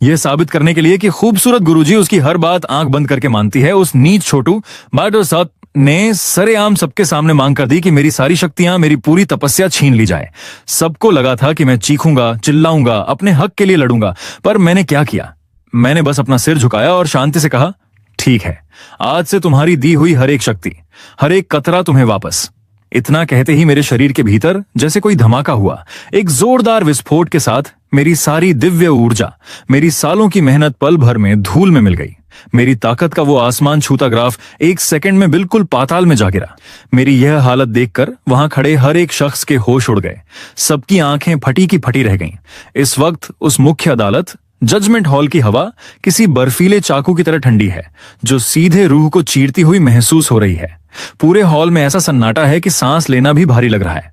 यह साबित करने के लिए कि खूबसूरत गुरुजी उसकी हर बात आंख बंद करके मानती है, उस नीच छोटू बाटर साहब ने सरेआम सबके सामने मांग कर दी कि मेरी सारी शक्तियां, मेरी पूरी तपस्या छीन ली जाए। सबको लगा था कि मैं चीखूंगा, चिल्लाऊंगा, अपने हक के लिए लड़ूंगा, पर मैंने क्या किया? मैंने बस अपना सिर झुकाया और शांति से कहा, ठीक है, आज से तुम्हारी दी हुई हर एक शक्ति, हर एक कतरा तुम्हें वापस। इतना कहते ही मेरे शरीर के भीतर जैसे कोई धमाका हुआ। एक जोरदार विस्फोट के साथ मेरी सारी दिव्य ऊर्जा, मेरी सालों की मेहनत पल भर में धूल में मिल गई। मेरी ताकत का वो आसमान छूता ग्राफ एक सेकंड में बिल्कुल पाताल में जा गिरा। मेरी यह हालत देखकर वहां खड़े हर एक शख्स के होश उड़ गए। सबकी आंखें फटी की फटी रह गईं। इस वक्त उस मुख्य अदालत जजमेंट हॉल की हवा किसी बर्फीले चाकू की तरह ठंडी है, जो सीधे रूह को चीरती हुई महसूस हो रही है। पूरे हॉल में ऐसा सन्नाटा है कि सांस लेना भी भारी लग रहा है।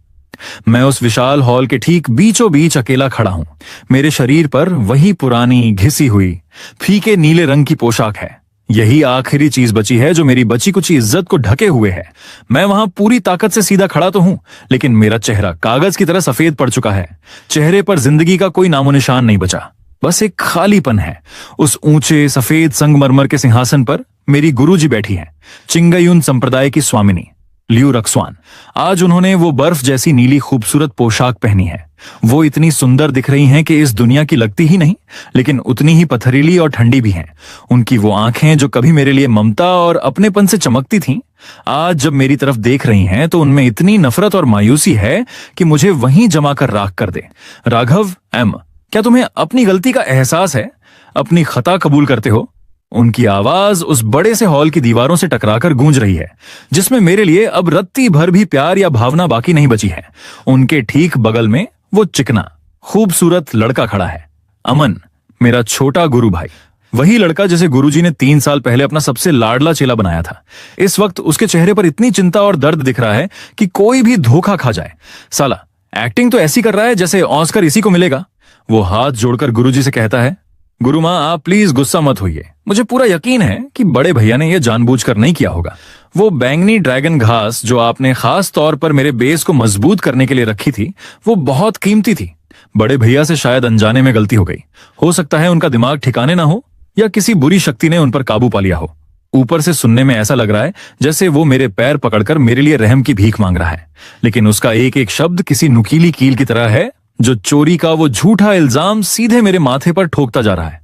मैं उस विशाल हॉल के ठीक बीचों बीच अकेला खड़ा हूं। मेरे शरीर पर वही पुरानी घिसी हुई फीके नीले रंग की पोशाक है। यही आखिरी चीज बची है जो मेरी बची कुची इज्जत को ढके हुए है। मैं वहां पूरी ताकत से सीधा खड़ा तो हूं, लेकिन मेरा चेहरा कागज की तरह सफेद पड़ चुका है। चेहरे पर जिंदगी का कोई नामो निशान नहीं बचा, बस एक खालीपन है। उस ऊंचे सफेद संगमरमर के सिंहासन पर मेरी गुरुजी बैठी हैं, चिंगयुन संप्रदाय की स्वामिनी लियू रक्सवान। आज उन्होंने वो बर्फ जैसी नीली खूबसूरत पोशाक पहनी है। वो इतनी सुंदर दिख रही हैं कि इस दुनिया की लगती ही नहीं, लेकिन उतनी ही पथरीली और ठंडी भी हैं। उनकी वो आंखें जो कभी मेरे लिए ममता और अपनेपन से चमकती थीं, आज जब मेरी तरफ देख रही हैं तो उनमें इतनी नफरत और मायूसी है कि मुझे वहीं जमा कर राख कर दे। राघव एम, क्या तुम्हें अपनी गलती का एहसास है? अपनी खता कबूल करते हो? उनकी आवाज उस बड़े से हॉल की दीवारों से टकराकर गूंज रही है, जिसमें मेरे लिए अब रत्ती भर भी प्यार या भावना बाकी नहीं बची है। उनके ठीक बगल में वो चिकना खूबसूरत लड़का खड़ा है, अमन, मेरा छोटा गुरु भाई। वही लड़का जिसे गुरुजी ने 3 साल पहले अपना सबसे लाडला चेला बनाया था। इस वक्त उसके चेहरे पर इतनी चिंता और दर्द दिख रहा है कि कोई भी धोखा खा जाए। साला एक्टिंग तो ऐसी कर रहा है जैसे ऑस्कर इसी को मिलेगा। वो हाथ जोड़कर गुरुजी से कहता है, गुरु मां, आप प्लीज गुस्सा मत होइए। मुझे पूरा यकीन है कि बड़े भैया ने यह जानबूझकर नहीं किया होगा। वो बैंगनी ड्रैगन घास जो आपने खास तौर पर मेरे बेस को मजबूत करने के लिए रखी थी, वो बहुत कीमती थी। बड़े भैया से शायद अनजाने में गलती हो गई। हो सकता है उनका दिमाग ठिकाने ना हो, या किसी बुरी शक्ति ने उन पर काबू पा लिया हो। ऊपर से सुनने में ऐसा लग रहा है जैसे वो मेरे पैर पकड़कर मेरे लिए रहम की भीख मांग रहा है, लेकिन उसका एक एक शब्द किसी नुकीली कील की तरह है जो चोरी का वो झूठा इल्जाम सीधे मेरे माथे पर ठोकता जा रहा है।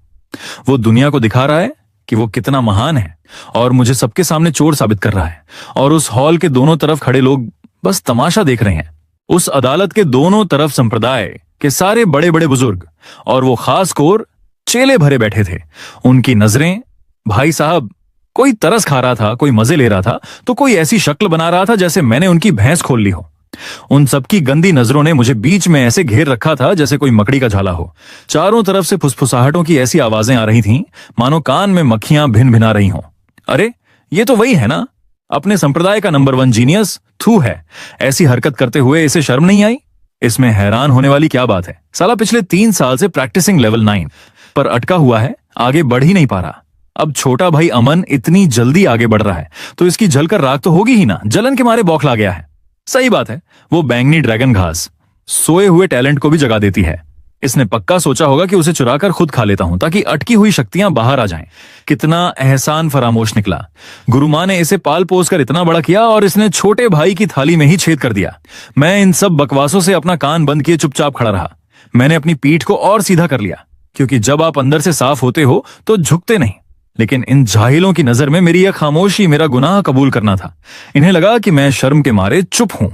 वो दुनिया को दिखा रहा है कि वो कितना महान है और मुझे सबके सामने चोर साबित कर रहा है। और उस हॉल के दोनों तरफ खड़े लोग बस तमाशा देख रहे हैं। उस अदालत के दोनों तरफ संप्रदाय के सारे बड़े बड़े बुजुर्ग और वो खास कोर चेले भरे बैठे थे। उनकी नजरें, भाई साहब, कोई तरस खा रहा था, कोई मजे ले रहा था, तो कोई ऐसी शक्ल बना रहा था जैसे मैंने उनकी भैंस खोल ली हो। उन सबकी गंदी नजरों ने मुझे बीच में ऐसे घेर रखा था जैसे कोई मकड़ी का झाला हो। चारों तरफ से फुसफुसाहटों की ऐसी आवाजें आ रही थीं, मानो कान में मक्खियां भिन भिना रही हों। अरे, ये तो वही है ना, अपने संप्रदाय का नंबर 1 जीनियस थू है। ऐसी हरकत करते हुए इसे शर्म नहीं आई? इसमें हैरान होने वाली क्या बात है? साला पिछले 3 साल से प्रैक्टिसिंग लेवल 9 पर अटका हुआ है, आगे बढ़ ही नहीं पा रहा। अब छोटा भाई अमन इतनी जल्दी आगे बढ़ रहा है तो इसकी जलकर राख तो होगी ही ना। जलन के मारे बौखला गया है। सही बात है, वो बैंगनी ड्रैगन घास सोए हुए टैलेंट को भी जगा देती है। इसने पक्का सोचा होगा कि उसे चुराकर खुद खा लेता हूं ताकि अटकी हुई शक्तियां बाहर आ जाएं। कितना एहसान फरामोश निकला। गुरु मां ने इसे पाल पोस कर इतना बड़ा किया और इसने छोटे भाई की थाली में ही छेद कर दिया। मैं इन सब बकवासों से अपना कान बंद किए चुपचाप खड़ा रहा। मैंने अपनी पीठ को और सीधा कर लिया, क्योंकि जब आप अंदर से साफ होते हो तो झुकते नहीं। लेकिन इन जाहिलों की नजर में मेरी यह खामोशी मेरा गुनाह कबूल करना था। इन्हें लगा कि मैं शर्म के मारे चुप हूं।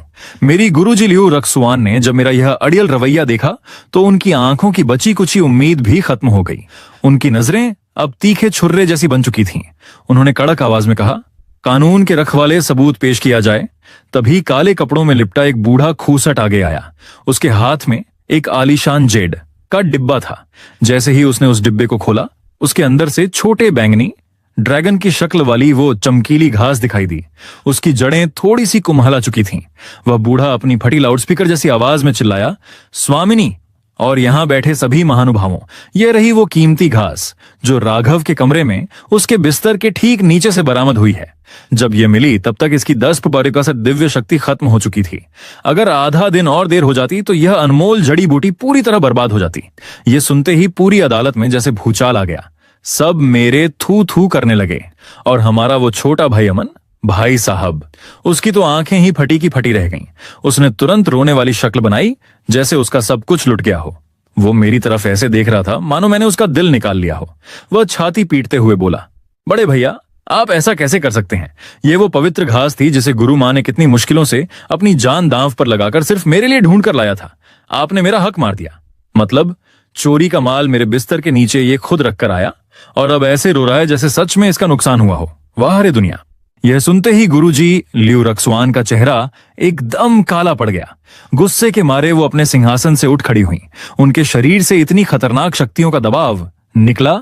मेरी गुरुजी लियू रक्सवान ने जब मेरा यह अड़ियल रवैया देखा तो उनकी आंखों की बची कुची उम्मीद भी खत्म हो गई। उनकी नजरें अब तीखे छुर्रे जैसी बन चुकी थीं। उन्होंने कड़क आवाज में कहा, कानून के रखवाले, सबूत पेश किया जाए। तभी काले कपड़ों में लिपटा एक बूढ़ा खूसट आगे आया। उसके हाथ में एक आलीशान जेड का डिब्बा था। जैसे ही उसने उस डिब्बे को खोला, उसके अंदर से छोटे बैंगनी ड्रैगन की शक्ल वाली वो चमकीली घास दिखाई दी। उसकी जड़ें थोड़ी सी कुम्हला चुकी थीं। वह बूढ़ा अपनी फटी लाउडस्पीकर जैसी आवाज में चिल्लाया, स्वामिनी और यहां बैठे सभी महानुभावों, यह रही वो कीमती घास जो राघव के कमरे में उसके बिस्तर के ठीक नीचे से बरामद हुई है। जब ये मिली तब तक इसकी 10 परिका से दिव्य शक्ति खत्म हो चुकी थी। अगर आधा दिन और देर हो जाती तो यह अनमोल जड़ी बूटी पूरी तरह बर्बाद हो जाती। ये सुनते ही पूरी अदालत में जैसे भूचाल आ गया। सब मेरे थू थू करने लगे और हमारा वो छोटा भाई अमन, भाई साहब, उसकी तो आंखें ही फटी की फटी रह गईं। उसने तुरंत रोने वाली शक्ल बनाई जैसे उसका सब कुछ लुट गया हो। वो मेरी तरफ ऐसे देख रहा था मानो मैंने उसका दिल निकाल लिया हो। वह छाती पीटते हुए बोला, बड़े भैया आप ऐसा कैसे कर सकते हैं? ये वो पवित्र घास थी जिसे गुरु मां ने कितनी मुश्किलों से अपनी जान दांव पर लगाकर सिर्फ मेरे लिए ढूंढ कर लाया था। आपने मेरा हक मार दिया। मतलब चोरी का माल मेरे बिस्तर के नीचे ये खुद रखकर आया और अब ऐसे रो रहा है जैसे सच में इसका नुकसान हुआ हो। वाह रे दुनिया। यह सुनते ही गुरुजी लियू रक्सवान का चेहरा एकदम काला पड़ गया। गुस्से के मारे वो अपने सिंहासन से उठ खड़ी हुई। उनके शरीर से इतनी खतरनाक शक्तियों का दबाव निकला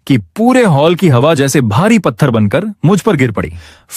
कि पूरे हॉल की हवा जैसे भारी पत्थर बनकर मुझ पर गिर पड़ी।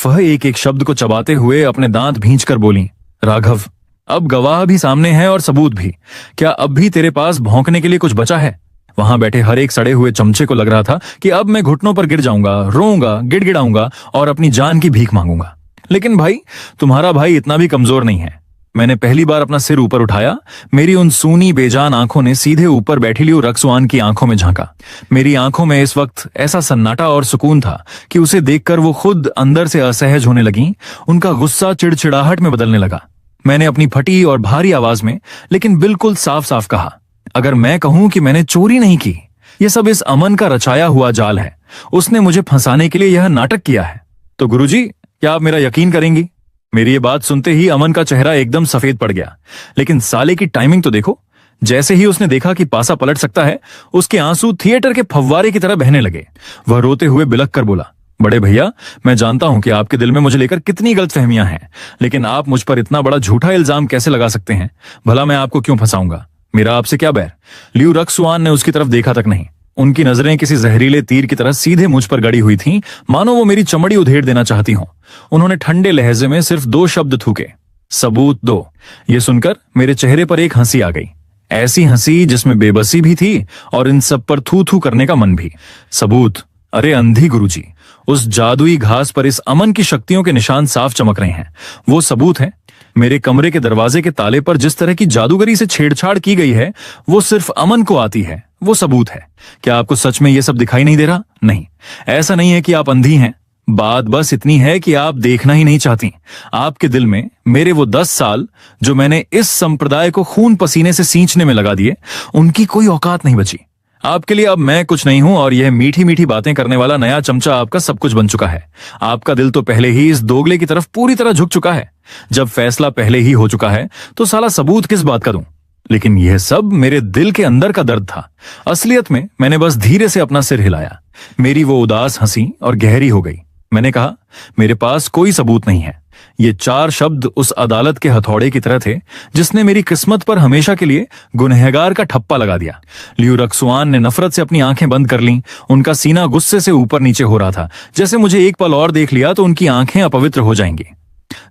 वह एक एक शब्द को चबाते हुए अपने दांत भींचकर बोली, राघव, अब गवाह भी सामने है और सबूत भी। क्या अब भी तेरे पास भौंकने के लिए कुछ बचा है? वहां बैठे हर एक सड़े हुए चमचे को लग रहा था कि अब मैं घुटनों पर गिर जाऊंगा, रोऊंगा, गिड़गिड़ाऊंगा और अपनी जान की भीख मांगूंगा। लेकिन भाई, तुम्हारा भाई इतना भी कमजोर नहीं है। मैंने पहली बार अपना सिर ऊपर उठाया। मेरी उन सूनी बेजान आंखों ने सीधे ऊपर बैठी लियू रक्सवान की आंखों में झांका। मेरी आंखों में इस वक्त ऐसा सन्नाटा और सुकून था कि उसे देखकर वो खुद अंदर से असहज होने लगी। उनका गुस्सा चिड़चिड़ाहट में बदलने लगा। मैंने अपनी फटी और भारी आवाज में लेकिन बिल्कुल साफ साफ कहा, अगर मैं कहूं कि मैंने चोरी नहीं की, यह सब इस अमन का रचाया हुआ जाल है। उसने मुझे फंसाने के लिए यह नाटक किया है। तो गुरुजी, क्या आप मेरा यकीन करेंगी? मेरी ये बात सुनते ही अमन का चेहरा एकदम सफेद पड़ गया। लेकिन साले की टाइमिंग तो देखो। जैसे ही उसने देखा कि पासा पलट सकता है, उसके आंसू थिएटर के फव्वारे की तरह बहने लगे। वह रोते हुए बिलख कर बोला, बड़े भैया, मैं जानता हूं कि आपके दिल में मुझे लेकर कितनी गलतफहमियां हैं, लेकिन आप मुझ पर इतना बड़ा झूठा इल्जाम कैसे लगा सकते हैं? भला मैं आपको क्यों फंसाऊंगा? मेरा आपसे क्या बैर? लियू रक्सवान ने उसकी तरफ देखा तक नहीं। उनकी नजरें किसी जहरीले तीर की तरह सीधे मुझ पर गड़ी हुई थीं, मानो वो मेरी चमड़ी उधेड़ देना चाहती हों। उन्होंने ठंडे लहजे में सिर्फ 2 शब्द थूके, सबूत दो। ये सुनकर मेरे चेहरे पर एक हंसी आ गई, ऐसी हंसी जिसमें बेबसी भी थी और इन सब पर थू थू करने का मन भी। सबूत? अरे अंधी गुरुजी, उस जादुई घास पर इस अमन की शक्तियों के निशान साफ चमक रहे हैं। वो सबूत है। मेरे कमरे के दरवाजे के ताले पर जिस तरह की जादूगरी से छेड़छाड़ की गई है, वो सिर्फ अमन को आती है। वो सबूत है। क्या आपको सच में ये सब दिखाई नहीं दे रहा? नहीं, ऐसा नहीं है कि आप अंधी हैं। बात बस इतनी है कि आप देखना ही नहीं चाहती। आपके दिल में मेरे वो 10 साल जो मैंने इस संप्रदाय को खून पसीने से सींचने में लगा दिए, उनकी कोई औकात नहीं बची। आपके लिए अब मैं कुछ नहीं हूं और यह मीठी मीठी बातें करने वाला नया चमचा आपका सब कुछ बन चुका है। आपका दिल तो पहले ही इस दोगले की तरफ पूरी तरह झुक चुका है। जब फैसला पहले ही हो चुका है तो साला सबूत किस बात का दूं? लेकिन यह सब मेरे दिल के अंदर का दर्द था। असलियत में मैंने बस धीरे से अपना सिर हिलाया। मेरी वो उदास हंसी और गहरी हो गई। मैंने कहा, मेरे पास कोई सबूत नहीं है। ये 4 शब्द उस अदालत के हथौड़े की तरह थे जिसने मेरी किस्मत पर हमेशा के लिए गुनहगार का ठप्पा लगा दिया। लियू रक्सवान ने नफरत से अपनी आंखें बंद कर लीं। उनका सीना गुस्से से ऊपर नीचे हो रहा था, जैसे मुझे एक पल और देख लिया तो उनकी आंखें अपवित्र हो जाएंगी।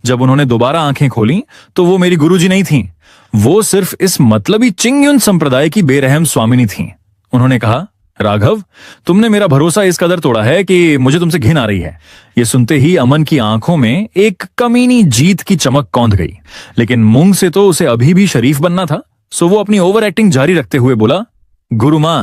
जब उन्होंने दोबारा आंखें खोली तो वो मेरी गुरुजी नहीं थीं। वो सिर्फ इस मतलबी चिंगयुन संप्रदाय की बेरहम स्वामिनी थीं। उन्होंने कहा, राघव, तुमने मेरा भरोसा इस कदर तोड़ा है कि मुझे तुमसे घिन आ रही है। ये सुनते ही अमन की आंखों में एक कमीनी जीत की चमक कौंध गई, लेकिन मुंह से तो उसे अभी भी शरीफ बनना था। सो वो अपनी ओवर एक्टिंग जारी रखते हुए बोला, गुरु मां,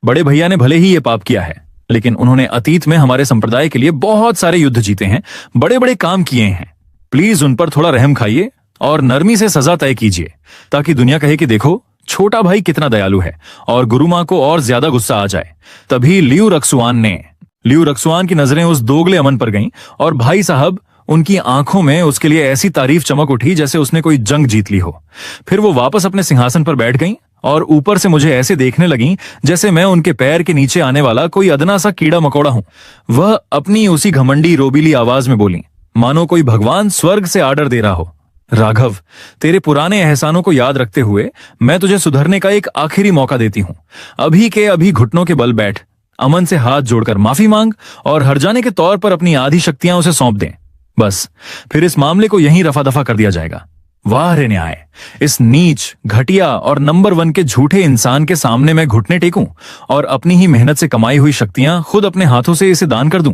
बड़े भैया ने भले ही ये पाप किया है, लेकिन उन्होंने अतीत में हमारे संप्रदाय के लिए बहुत सारे युद्ध जीते हैं, बड़े बड़े काम किए हैं। प्लीज उन पर थोड़ा रहम खाइए और नरमी से सजा तय कीजिए, ताकि दुनिया कहे कि देखो छोटा भाई कितना दयालु है और गुरु मां को और ज्यादा गुस्सा आ जाए। तभी लियू रक्सवान की नजरें उस दोगले अमन पर गईं और भाई साहब, उनकी आंखों में उसके लिए ऐसी तारीफ चमक उठी जैसे उसने कोई जंग जीत ली हो। फिर वो वापस अपने सिंहासन पर बैठ गईं और ऊपर से मुझे ऐसे देखने लगीं जैसे मैं उनके पैर के नीचे आने वाला कोई अदना सा कीड़ा मकोड़ा हूं। वह अपनी उसी घमंडी रोबीली आवाज में बोली, मानो कोई भगवान स्वर्ग से आर्डर दे रहा हो, राघव, तेरे पुराने एहसानों को याद रखते हुए मैं तुझे सुधरने का एक आखिरी मौका देती हूं। अभी के अभी घुटनों के बल बैठ, अमन से हाथ जोड़कर माफी मांग और हरजाने के तौर पर अपनी आधी शक्तियां उसे सौंप दें। बस फिर इस मामले को यहीं रफा दफा कर दिया जाएगा। वाह रे न्याय, इस नीच, घटिया और नंबर 1 के झूठे इंसान के सामने मैं घुटने टेकूं और अपनी ही मेहनत से कमाई हुई शक्तियां खुद अपने हाथों से इसे दान कर दूं।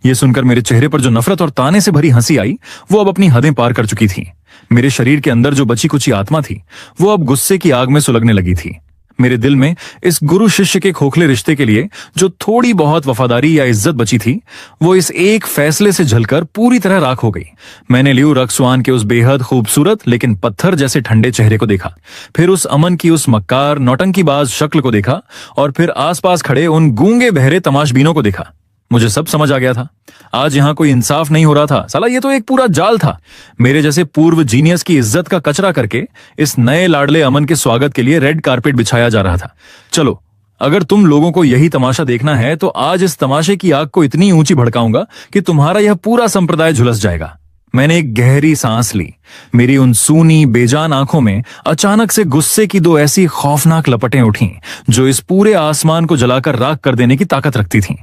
यह सुनकर मेरे चेहरे पर जो नफरत और ताने से भरी हंसी आई, वो अब अपनी हदें पार कर चुकी थी। मेरे शरीर के अंदर जो बची कुची आत्मा थी, वो अब गुस्से की आग में सुलगने लगी थी। मेरे दिल में इस गुरु शिष्य के खोखले रिश्ते के लिए जो थोड़ी बहुत वफादारी या इज्जत बची थी, वो इस एक फैसले से झलकर पूरी तरह राख हो गई। मैंने लियू रक्सवान के उस बेहद खूबसूरत लेकिन पत्थर जैसे ठंडे चेहरे को देखा, फिर उस अमन की उस मक्कार नौटंकीबाज शक्ल को देखा, और फिर आसपास खड़े उन गूंगे बहरे तमाशबीनों को देखा। मुझे सब समझ आ गया था। आज यहां कोई इंसाफ नहीं हो रहा था। साला ये तो एक पूरा जाल था। मेरे जैसे पूर्व जीनियस की इज्जत का कचरा करके इस नए लाडले अमन के स्वागत के लिए रेड कारपेट बिछाया जा रहा था। चलो, अगर तुम लोगों को यही तमाशा देखना है तो आज इस तमाशे की आग को इतनी ऊंची भड़काऊंगा कि तुम्हारा यह पूरा संप्रदाय झुलस जाएगा। मैंने एक गहरी सांस ली। मेरी उन सूनी बेजान आंखों में अचानक से गुस्से की दो ऐसी खौफनाक लपटें उठीं जो इस पूरे आसमान को जलाकर राख कर देने की ताकत रखती थीं।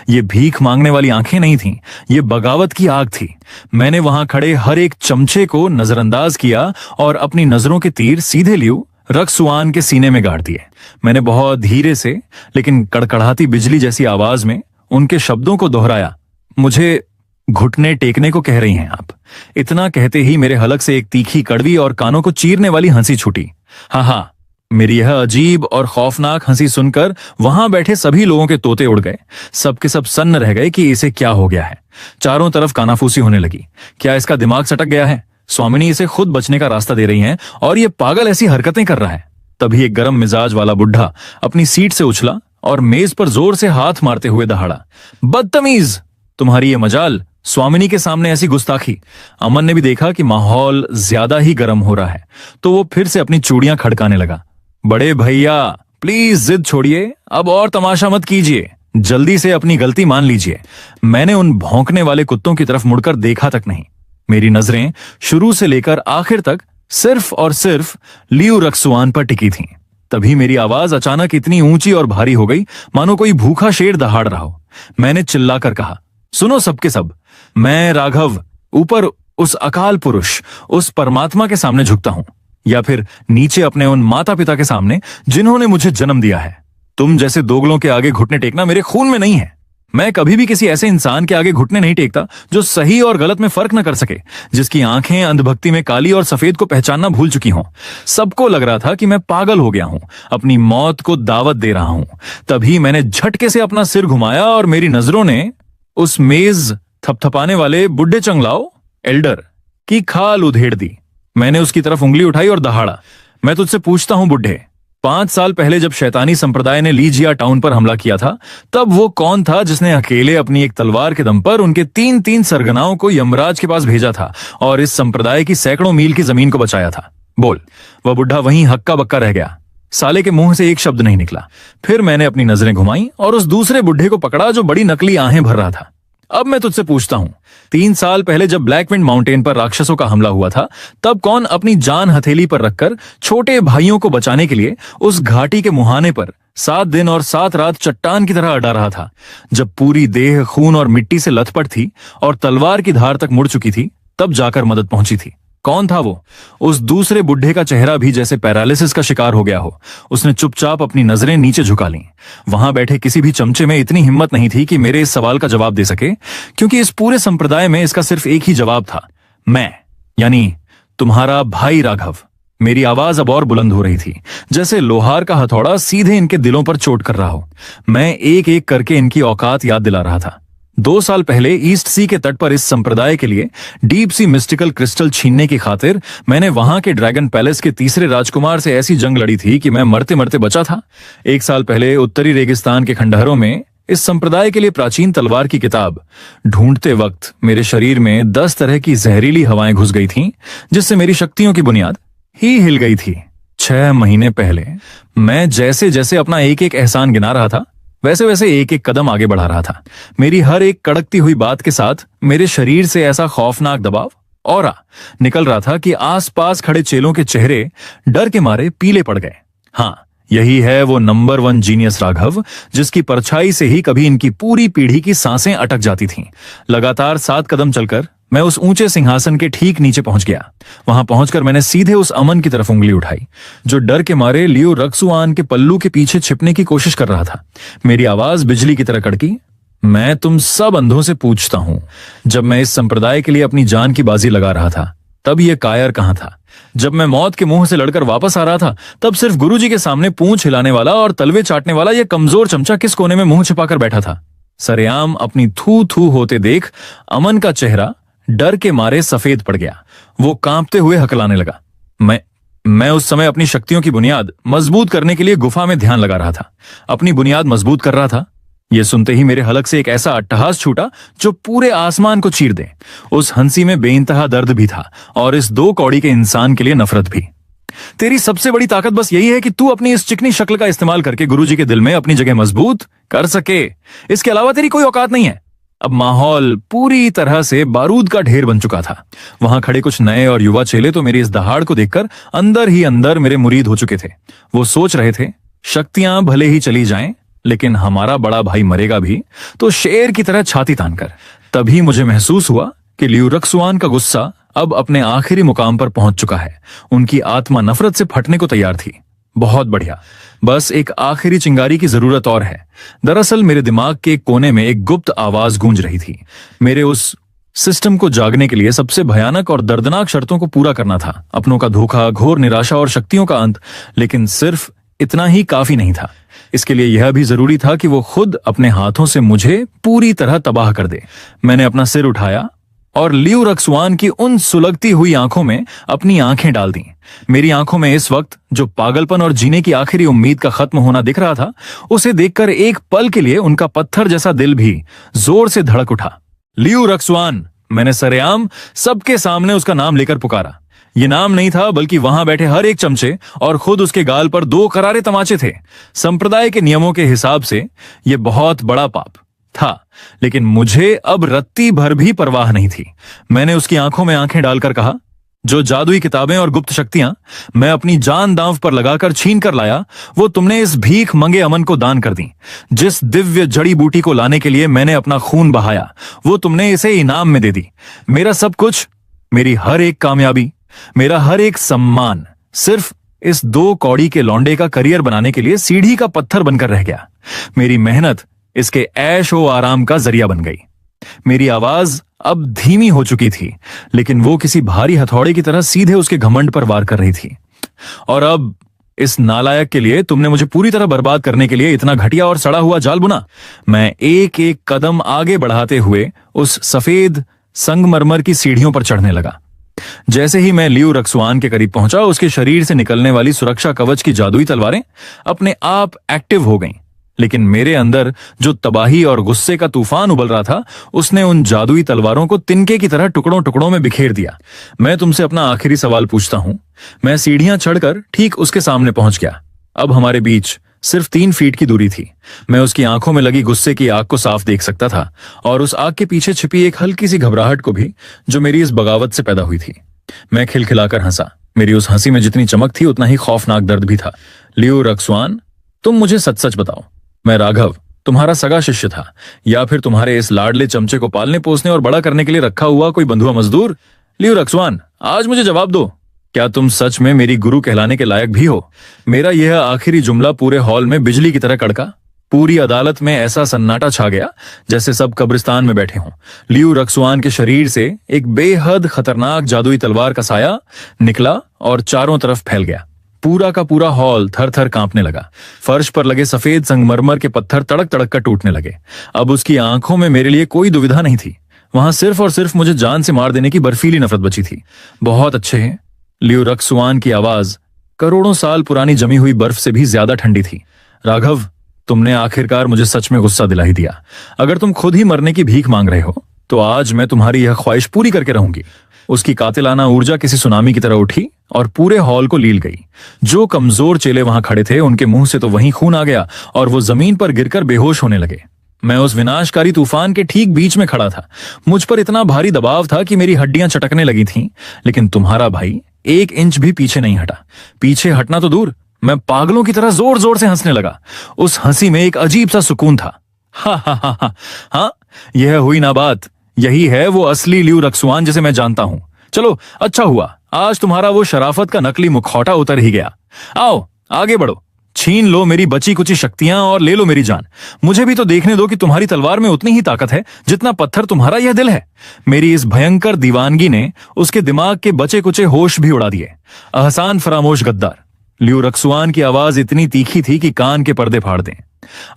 ये भीख मांगने वाली आंखें नहीं थीं, ये बगावत की आग थी। मैंने वहां खड़े हर एक चमचे को नजरअंदाज किया और अपनी नजरों के तीर सीधे लियू रक्सवान के सीने में गाड़ दिए। मैंने बहुत धीरे से लेकिन कड़कड़ाती बिजली जैसी आवाज में उनके शब्दों को दोहराया, मुझे घुटने टेकने को कह रही हैं आप। इतना कहते ही मेरे हलक से एक तीखी, कड़वी और कानों को चीरने वाली हंसी छूटी। हाँ, मेरी यह अजीब और खौफनाक हंसी सुनकर वहां बैठे सभी लोगों के तोते उड़ गए। सबके सब सन्न रह गए कि इसे क्या हो गया है। चारों तरफ कानाफूसी होने लगी। क्या इसका दिमाग सटक गया है? स्वामिनी इसे खुद बचने का रास्ता दे रही हैं और ये पागल ऐसी हरकतें कर रहा है। तभी एक गर्म मिजाज वाला बुढ़ा अपनी सीट से उछला और मेज पर जोर से हाथ मारते हुए दहाड़ा, बदतमीज, तुम्हारी ये मजाल, स्वामिनी के सामने ऐसी गुस्ताखी। अमन ने भी देखा कि माहौल ज्यादा ही गर्म हो रहा है, तो वो फिर से अपनी चूड़ियां खड़काने लगा। बड़े भैया प्लीज जिद छोड़िए, अब और तमाशा मत कीजिए, जल्दी से अपनी गलती मान लीजिए। मैंने उन भौंकने वाले कुत्तों की तरफ मुड़कर देखा तक नहीं। मेरी नजरें शुरू से लेकर आखिर तक सिर्फ और सिर्फ लियू रक्सवान पर टिकी थीं। तभी मेरी आवाज अचानक इतनी ऊंची और भारी हो गई मानो कोई भूखा शेर दहाड़ रहा हो। मैंने चिल्लाकर कहा, सुनो सबके सब, मैं राघव ऊपर उस अकाल पुरुष, उस परमात्मा के सामने झुकता हूं, या फिर नीचे अपने उन माता पिता के सामने जिन्होंने मुझे जन्म दिया है। तुम जैसे दोगलों के आगे घुटने टेकना मेरे खून में नहीं है। मैं कभी भी किसी ऐसे इंसान के आगे घुटने नहीं टेकता जो सही और गलत में फर्क न कर सके, जिसकी आंखें अंधभक्ति में काली और सफेद को पहचानना भूल चुकी हों। सबको लग रहा था कि मैं पागल हो गया हूं, अपनी मौत को दावत दे रहा हूं। तभी मैंने झटके से अपना सिर घुमाया और मेरी नजरों ने उस मेज थपथपाने वाले बुढ़े चंगलाओ एल्डर की खाल उधेड़ दी। मैंने उसकी तरफ उंगली उठाई और दहाड़ा, मैं तुझसे पूछता हूं बुढ़े, 5 साल पहले जब शैतानी संप्रदाय ने लीजिया टाउन पर हमला किया था, तब वो कौन था जिसने अकेले अपनी एक तलवार के दम पर उनके 3-3 सरगनाओं को यमराज के पास भेजा था और इस संप्रदाय की सैकड़ों मील की जमीन को बचाया था? बोल। वह बुढ़ा वहीं हक्का बक्का रह गया। साले के मुंह से एक शब्द नहीं निकला। फिर मैंने अपनी नजरें घुमाई और उस दूसरे बुढ़े को पकड़ा जो बड़ी नकली आहें भर रहा था। अब मैं तुझसे पूछता हूं, 3 साल पहले जब ब्लैकविंड माउंटेन पर राक्षसों का हमला हुआ था, तब कौन अपनी जान हथेली पर रखकर छोटे भाइयों को बचाने के लिए उस घाटी के मुहाने पर 7 दिन और 7 रात चट्टान की तरह अड़ा रहा था? जब पूरी देह खून और मिट्टी से लथपथ थी और तलवार की धार तक मुड़ चुकी थी, तब जाकर मदद पहुंची थी। कौन था वो? उस दूसरे बुढ़े का चेहरा भी जैसे पैरालिसिस का शिकार हो गया हो। उसने चुपचाप अपनी नजरें नीचे झुका लीं। वहां बैठे किसी भी चमचे में इतनी हिम्मत नहीं थी कि मेरे इस सवाल का जवाब दे सके, क्योंकि इस पूरे संप्रदाय में इसका सिर्फ एक ही जवाब था, मैं, यानी तुम्हारा भाई राघव। मेरी आवाज अब और बुलंद हो रही थी, जैसे लोहार का हथौड़ा सीधे इनके दिलों पर चोट कर रहा हो। मैं एक एक करके इनकी औकात याद दिला रहा था। 2 साल पहले ईस्ट सी के तट पर इस संप्रदाय के लिए डीप सी मिस्टिकल क्रिस्टल छीनने की खातिर मैंने वहां के ड्रैगन पैलेस के तीसरे राजकुमार से ऐसी जंग लड़ी थी कि मैं मरते मरते बचा था। 1 साल पहले उत्तरी रेगिस्तान के खंडहरों में इस संप्रदाय के लिए प्राचीन तलवार की किताब ढूंढते वक्त मेरे शरीर में 10 तरह की जहरीली हवाएं घुस गई थीं, जिससे मेरी शक्तियों की बुनियाद ही हिल गई थी। 6 महीने पहले मैं जैसे जैसे अपना एक एक एहसान गिना रहा था, वैसे वैसे एक एक कदम आगे बढ़ा रहा था। मेरी हर एक कड़कती हुई बात के साथ मेरे शरीर से ऐसा खौफनाक दबाव ऑरा निकल रहा था कि आसपास खड़े चेलों के चेहरे डर के मारे पीले पड़ गए। हाँ, यही है वो नंबर 1 जीनियस राघव, जिसकी परछाई से ही कभी इनकी पूरी पीढ़ी की सांसें अटक जाती थीं। लगातार 7 कदम चलकर मैं उस ऊंचे सिंहासन के ठीक नीचे पहुंच गया। वहां पहुंचकर मैंने सीधे उस अमन की तरफ उंगली उठाई, जो डर के मारे लियो रक्सुआन के पल्लू के पीछे छिपने की कोशिश कर रहा था। मेरी आवाज बिजली की तरह कड़की, मैं तुम सब अंधों से पूछता हूं, जब मैं इस संप्रदाय के लिए अपनी जान की बाजी लगा रहा था, तब यह कायर कहां था? जब मैं मौत के मुंह से लड़कर वापस आ रहा था, तब सिर्फ गुरुजी के सामने पूंछ हिलाने वाला और तलवे चाटने वाला यह कमजोर चमचा किस कोने में मुंह छिपाकर बैठा था? सरेआम अपनी थू थू होते देख अमन का चेहरा डर के मारे सफेद पड़ गया। वो कांपते हुए हकलाने लगा। मैं उस समय अपनी शक्तियों की बुनियाद मजबूत करने के लिए गुफा में ध्यान लगा रहा था, अपनी बुनियाद मजबूत कर रहा था। यह सुनते ही मेरे हलक से एक ऐसा अट्टहास छूटा जो पूरे आसमान को चीर दे। उस हंसी में बेइंतहा दर्द भी था और इस 2 कौड़ी के इंसान के लिए नफरत भी। तेरी सबसे बड़ी ताकत बस यही है कि तू अपनी इस चिकनी शक्ल का इस्तेमाल करके गुरुजी के दिल में अपनी जगह मजबूत कर सके। इसके अलावा तेरी कोई औकात नहीं है। अब माहौल पूरी तरह से बारूद का ढेर बन चुका था। वहां खड़े कुछ नए और युवा चेले तो मेरी इस दहाड़ को देखकर अंदर ही अंदर मेरे मुरीद हो चुके थे। वो सोच रहे थे, शक्तियां भले ही चली जाएं, लेकिन हमारा बड़ा भाई मरेगा भी तो शेर की तरह छाती तानकर। तभी मुझे महसूस हुआ कि लियू रक्सुआन का गुस्सा अब अपने आखिरी मुकाम पर पहुंच चुका है। उनकी आत्मा नफरत से फटने को तैयार थी। बहुत बढ़िया, बस एक आखिरी चिंगारी की जरूरत और है। दरअसल मेरे दिमाग के एक कोने में एक गुप्त आवाज गूंज रही थी। मेरे उस सिस्टम को जागने के लिए सबसे भयानक और दर्दनाक शर्तों को पूरा करना था। अपनों का धोखा, घोर निराशा और शक्तियों का अंत। लेकिन सिर्फ इतना ही काफी नहीं था। इसके लिए यह भी जरूरी था कि वो खुद अपने हाथों से मुझे पूरी तरह तबाह कर दे। मैंने अपना सिर उठाया और लियू रक्सुआन की उन सुलगती हुई आंखों में अपनी आंखें डाल दी। मेरी आंखों में इस वक्त जो पागलपन और जीने की आखिरी उम्मीद का खत्म होना दिख रहा था, उसे देखकर एक पल के लिए उनका पत्थर जैसा दिल भी जोर से धड़क उठा। लियू रक्सुआन, मैंने सरेआम सबके सामने उसका नाम लेकर पुकारा। ये नाम नहीं था, बल्कि वहां बैठे हर एक चमचे और खुद उसके गाल पर 2 करारे तमाचे थे। संप्रदाय के नियमों के हिसाब से यह बहुत बड़ा पाप था, लेकिन मुझे अब रत्ती भर भी परवाह नहीं थी। मैंने उसकी आंखों में आंखें डालकर कहा, जो जादुई किताबें और गुप्त शक्तियां मैं अपनी जान दांव पर लगाकर छीन कर लाया, वो तुमने इस भीख मंगे अमन को दान कर दी। जिस दिव्य जड़ी बूटी को लाने के लिए मैंने अपना खून बहाया, वो तुमने इसे इनाम में दे दी। मेरा सब कुछ, मेरी हर एक कामयाबी, मेरा हर एक सम्मान सिर्फ इस 2 कौड़ी के लौंडे का करियर बनाने के लिए सीढ़ी का पत्थर बनकर रह गया। मेरी मेहनत इसके ऐश व आराम का जरिया बन गई। मेरी आवाज अब धीमी हो चुकी थी, लेकिन वो किसी भारी हथौड़े की तरह सीधे उसके घमंड पर वार कर रही थी। और अब इस नालायक के लिए तुमने मुझे पूरी तरह बर्बाद करने के लिए इतना घटिया और सड़ा हुआ जाल बुना। मैं एक एक कदम आगे बढ़ाते हुए उस सफेद संगमरमर की सीढ़ियों पर चढ़ने लगा। जैसे ही मैं लियू रक्सुआन के करीब पहुंचा, उसके शरीर से निकलने वाली सुरक्षा कवच की जादुई तलवारें अपने आप एक्टिव हो गईं। लेकिन मेरे अंदर जो तबाही और गुस्से का तूफान उबल रहा था, उसने उन जादुई तलवारों को तिनके की तरह टुकड़ों टुकड़ों में बिखेर दिया। मैं तुमसे अपना आखिरी सवाल पूछता हूं। मैं सीढ़ियां चढ़कर ठीक उसके सामने पहुंच गया। अब हमारे बीच सिर्फ 3 फीट की दूरी थी। मैं उसकी आंखों में लगी गुस्से की आग को साफ देख सकता था, और उस आग के पीछे छिपी एक हल्की सी घबराहट को भी, जो मेरी इस बगावत से पैदा हुई थी। मैं खिलखिलाकर हंसा। मेरी उस हंसी में जितनी चमक थी, उतना ही खौफनाक दर्द भी था। लियू रक्सुआन, तुम मुझे सच सच बताओ, मैं राघव तुम्हारा सगा शिष्य था, या फिर तुम्हारे इस लाडले चमचे को पालने पोसने और बड़ा करने के लिए रखा हुआ कोई बंधुआ मजदूर? लियू रक्सुआन, आज मुझे जवाब दो। क्या तुम सच में मेरी गुरु कहलाने के लायक भी हो? मेरा यह आखिरी जुमला पूरे हॉल में बिजली की तरह कड़का। पूरी अदालत में ऐसा सन्नाटा छा गया जैसे सब कब्रिस्तान में बैठे हों। लियू रक्सुआन के शरीर से एक बेहद खतरनाक जादुई तलवार का साया निकला और चारों तरफ फैल गया। पूरा का पूरा हॉल थर थर कांपने लगा। फर्श पर लगे सफेद संगमरमर के पत्थर तड़क तड़क कर टूटने लगे। अब उसकी आंखों में मेरे लिए कोई दुविधा नहीं थी। वहां सिर्फ और सिर्फ मुझे जान से मार देने की बर्फीली नफरत बची थी। बहुत अच्छे हैं। लियू रक्सुआन की आवाज करोड़ों साल पुरानी जमी हुई बर्फ से भी ज्यादा ठंडी थी। राघव, तुमने आखिरकार मुझे सच में गुस्सा दिला ही दिया। अगर तुम खुद ही मरने की भीख मांग रहे हो, तो आज मैं तुम्हारी यह ख्वाहिश पूरी करके रहूंगी। उसकी कातिलाना ऊर्जा किसी सुनामी की तरह उठी और पूरे हॉल को लील गई। जो कमजोर चेले वहां खड़े थे, उनके मुंह से तो वहीं खून आ गया और वो जमीन पर गिरकर बेहोश होने लगे। मैं उस विनाशकारी तूफान के ठीक बीच में खड़ा था। मुझ पर इतना भारी दबाव था कि मेरी हड्डियां चटकने लगी थीं, लेकिन तुम्हारा भाई 1 इंच भी पीछे नहीं हटा। पीछे हटना तो दूर, मैं पागलों की तरह जोर जोर से हंसने लगा। उस हंसी में एक अजीब सा सुकून था। हा, यह हुई ना बात। यही है वो असली लियू रक्सुआन जिसे मैं जानता हूं। चलो अच्छा हुआ, आज तुम्हारा वो शराफत का नकली मुखौटा उतर ही गया। आओ आगे बढ़ो, छीन लो मेरी बची कुची शक्तियां और ले लो मेरी जान। मुझे भी तो देखने दो कि तुम्हारी तलवार में उतनी ही ताकत है जितना पत्थर तुम्हारा यह दिल है। मेरी इस भयंकर दीवानगी ने उसके दिमाग के बचे कुचे होश भी उड़ा दिए। अहसान फरामोश गद्दार। लियू रक्सुआन की आवाज इतनी तीखी थी कि कान के पर्दे फाड़ दें।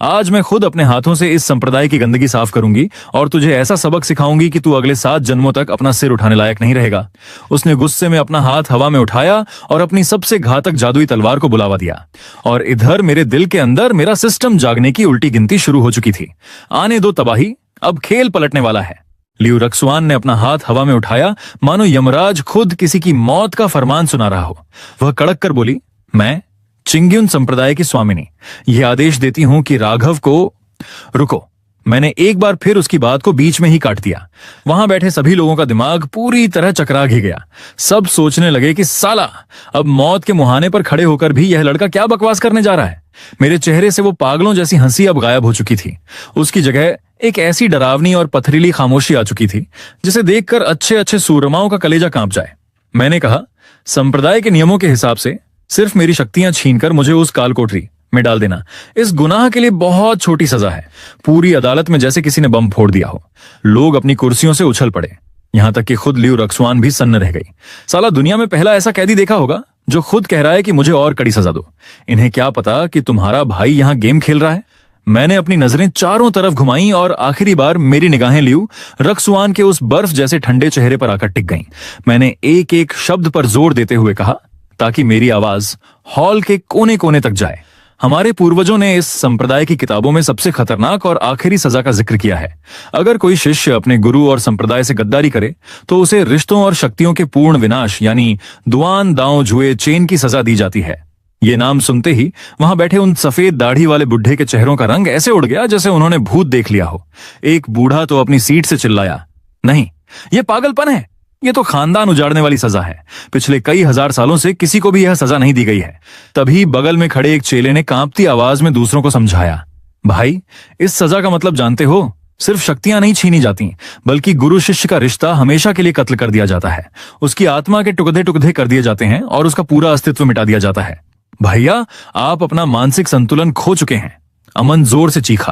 आज मैं खुद अपने हाथों से इस संप्रदाय की गंदगी साफ करूंगी और तुझे ऐसा सबक सिखाऊंगी कि तू अगले 7 जन्मों तक अपना सिर उठाने लायक नहीं रहेगा। उसने गुस्से में अपना हाथ हवा में उठाया और अपनी सबसे घातक जादुई तलवार को बुलावा दिया। और इधर मेरे दिल के अंदर मेरा सिस्टम जागने की उल्टी गिनती शुरू हो चुकी थी। आने दो तबाही, अब खेल पलटने वाला है। लियू रक्सुआन ने अपना हाथ हवा में उठाया मानो यमराज खुद किसी की मौत का फरमान सुना रहा हो। वह कड़क कर बोली, मैं चिंग्युन संप्रदाय की स्वामिनी यह आदेश देती हूं कि राघव को। रुको, मैंने एक बार फिर उसकी बात को बीच में ही काट दिया। वहां बैठे सभी लोगों का दिमाग पूरी तरह चकरा घी गया। सब सोचने लगे कि साला अब मौत के मुहाने पर खड़े होकर भी यह लड़का क्या बकवास करने जा रहा है। मेरे चेहरे से वो पागलों जैसी हंसी अब गायब हो चुकी थी। उसकी जगह एक ऐसी डरावनी और पथरीली खामोशी आ चुकी थी जिसे देखकर अच्छे अच्छे सूरमाओं का कलेजा कांप जाए। मैंने कहा, संप्रदाय के नियमों के हिसाब से सिर्फ मेरी शक्तियां छीनकर मुझे उस काल कोठरी में डाल देना इस गुनाह के लिए बहुत छोटी सजा है। पूरी अदालत में जैसे किसी ने बम फोड़ दिया हो। लोग अपनी कुर्सियों से उछल पड़े, यहां तक कि खुद लियू रक्सुआन भी सन्न रह गई। साला दुनिया में पहला ऐसा कैदी देखा होगा जो खुद कह रहा है कि मुझे और कड़ी सजा दो। इन्हें क्या पता कि तुम्हारा भाई यहां गेम खेल रहा है। मैंने अपनी नजरें चारों तरफ घुमाई और आखिरी बार मेरी निगाहें लियू रक्सुआन के उस बर्फ जैसे ठंडे चेहरे पर आकर टिक गईं। मैंने एक एक शब्द पर जोर देते हुए कहा ताकि मेरी आवाज हॉल के कोने कोने तक जाए। हमारे पूर्वजों ने इस संप्रदाय की किताबों में सबसे खतरनाक और आखिरी सजा का जिक्र किया है। अगर कोई शिष्य अपने गुरु और संप्रदाय से गद्दारी करे तो उसे रिश्तों और शक्तियों के पूर्ण विनाश यानी दुआन दांव जुए चेन की सजा दी जाती है। ये नाम सुनते ही वहां बैठे उन सफेद दाढ़ी वाले बुढ़े के चेहरों का रंग ऐसे उड़ गया जैसे उन्होंने भूत देख लिया हो। एक बूढ़ा तो अपनी सीट से चिल्लाया, नहीं, ये पागलपन है, ये तो खानदान उजाड़ने वाली सजा है। पिछले कई हजार सालों से किसी को भी यह सजा नहीं दी गई है। तभी बगल में खड़े एक चेले ने कांपती आवाज में दूसरों को समझाया, भाई इस सजा का मतलब जानते हो? सिर्फ शक्तियां नहीं छीनी जाती बल्कि गुरु शिष्य का रिश्ता हमेशा के लिए कत्ल कर दिया जाता है। उसकी आत्मा के टुकड़े टुकड़े कर दिए जाते हैं और उसका पूरा अस्तित्व मिटा दिया जाता है। भैया आप अपना मानसिक संतुलन खो चुके हैं। अमन जोर से चीखा,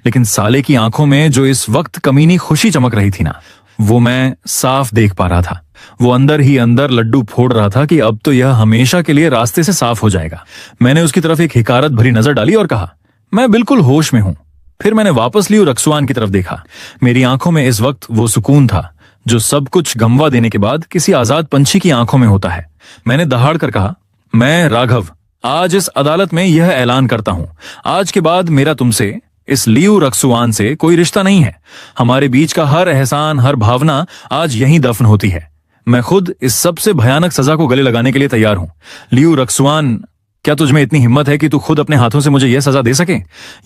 लेकिन साले की आंखों में जो इस वक्त कमीनी खुशी चमक रही थी ना, वो मैं साफ देख पा रहा था। वो अंदर ही अंदर लड्डू फोड़ रहा था कि अब तो यह हमेशा के लिए रास्ते से साफ हो जाएगा। मैंने उसकी तरफ एक हिकारत भरी नजर डाली और कहा, मैं बिल्कुल होश में हूं। फिर मैंने वापस लियू रक्सुआन की तरफ देखा। मेरी आंखों में इस वक्त वो सुकून था जो सब कुछ गमवा देने के बाद किसी आजाद पंछी की आंखों में होता है। मैंने दहाड़ कर कहा, मैं राघव आज इस अदालत में यह ऐलान करता हूं, आज के बाद मेरा तुमसे, इस लियू रक्सुआन से कोई रिश्ता नहीं है। हमारे बीच का हर एहसान, हर भावना आज यहीं दफन होती है। मैं खुद इस सबसे भयानक सजा को गले लगाने के लिए तैयार हूं। लियू रक्सुआन, क्या तुझमें इतनी हिम्मत है कि तू खुद अपने हाथों से मुझे यह सजा दे सके?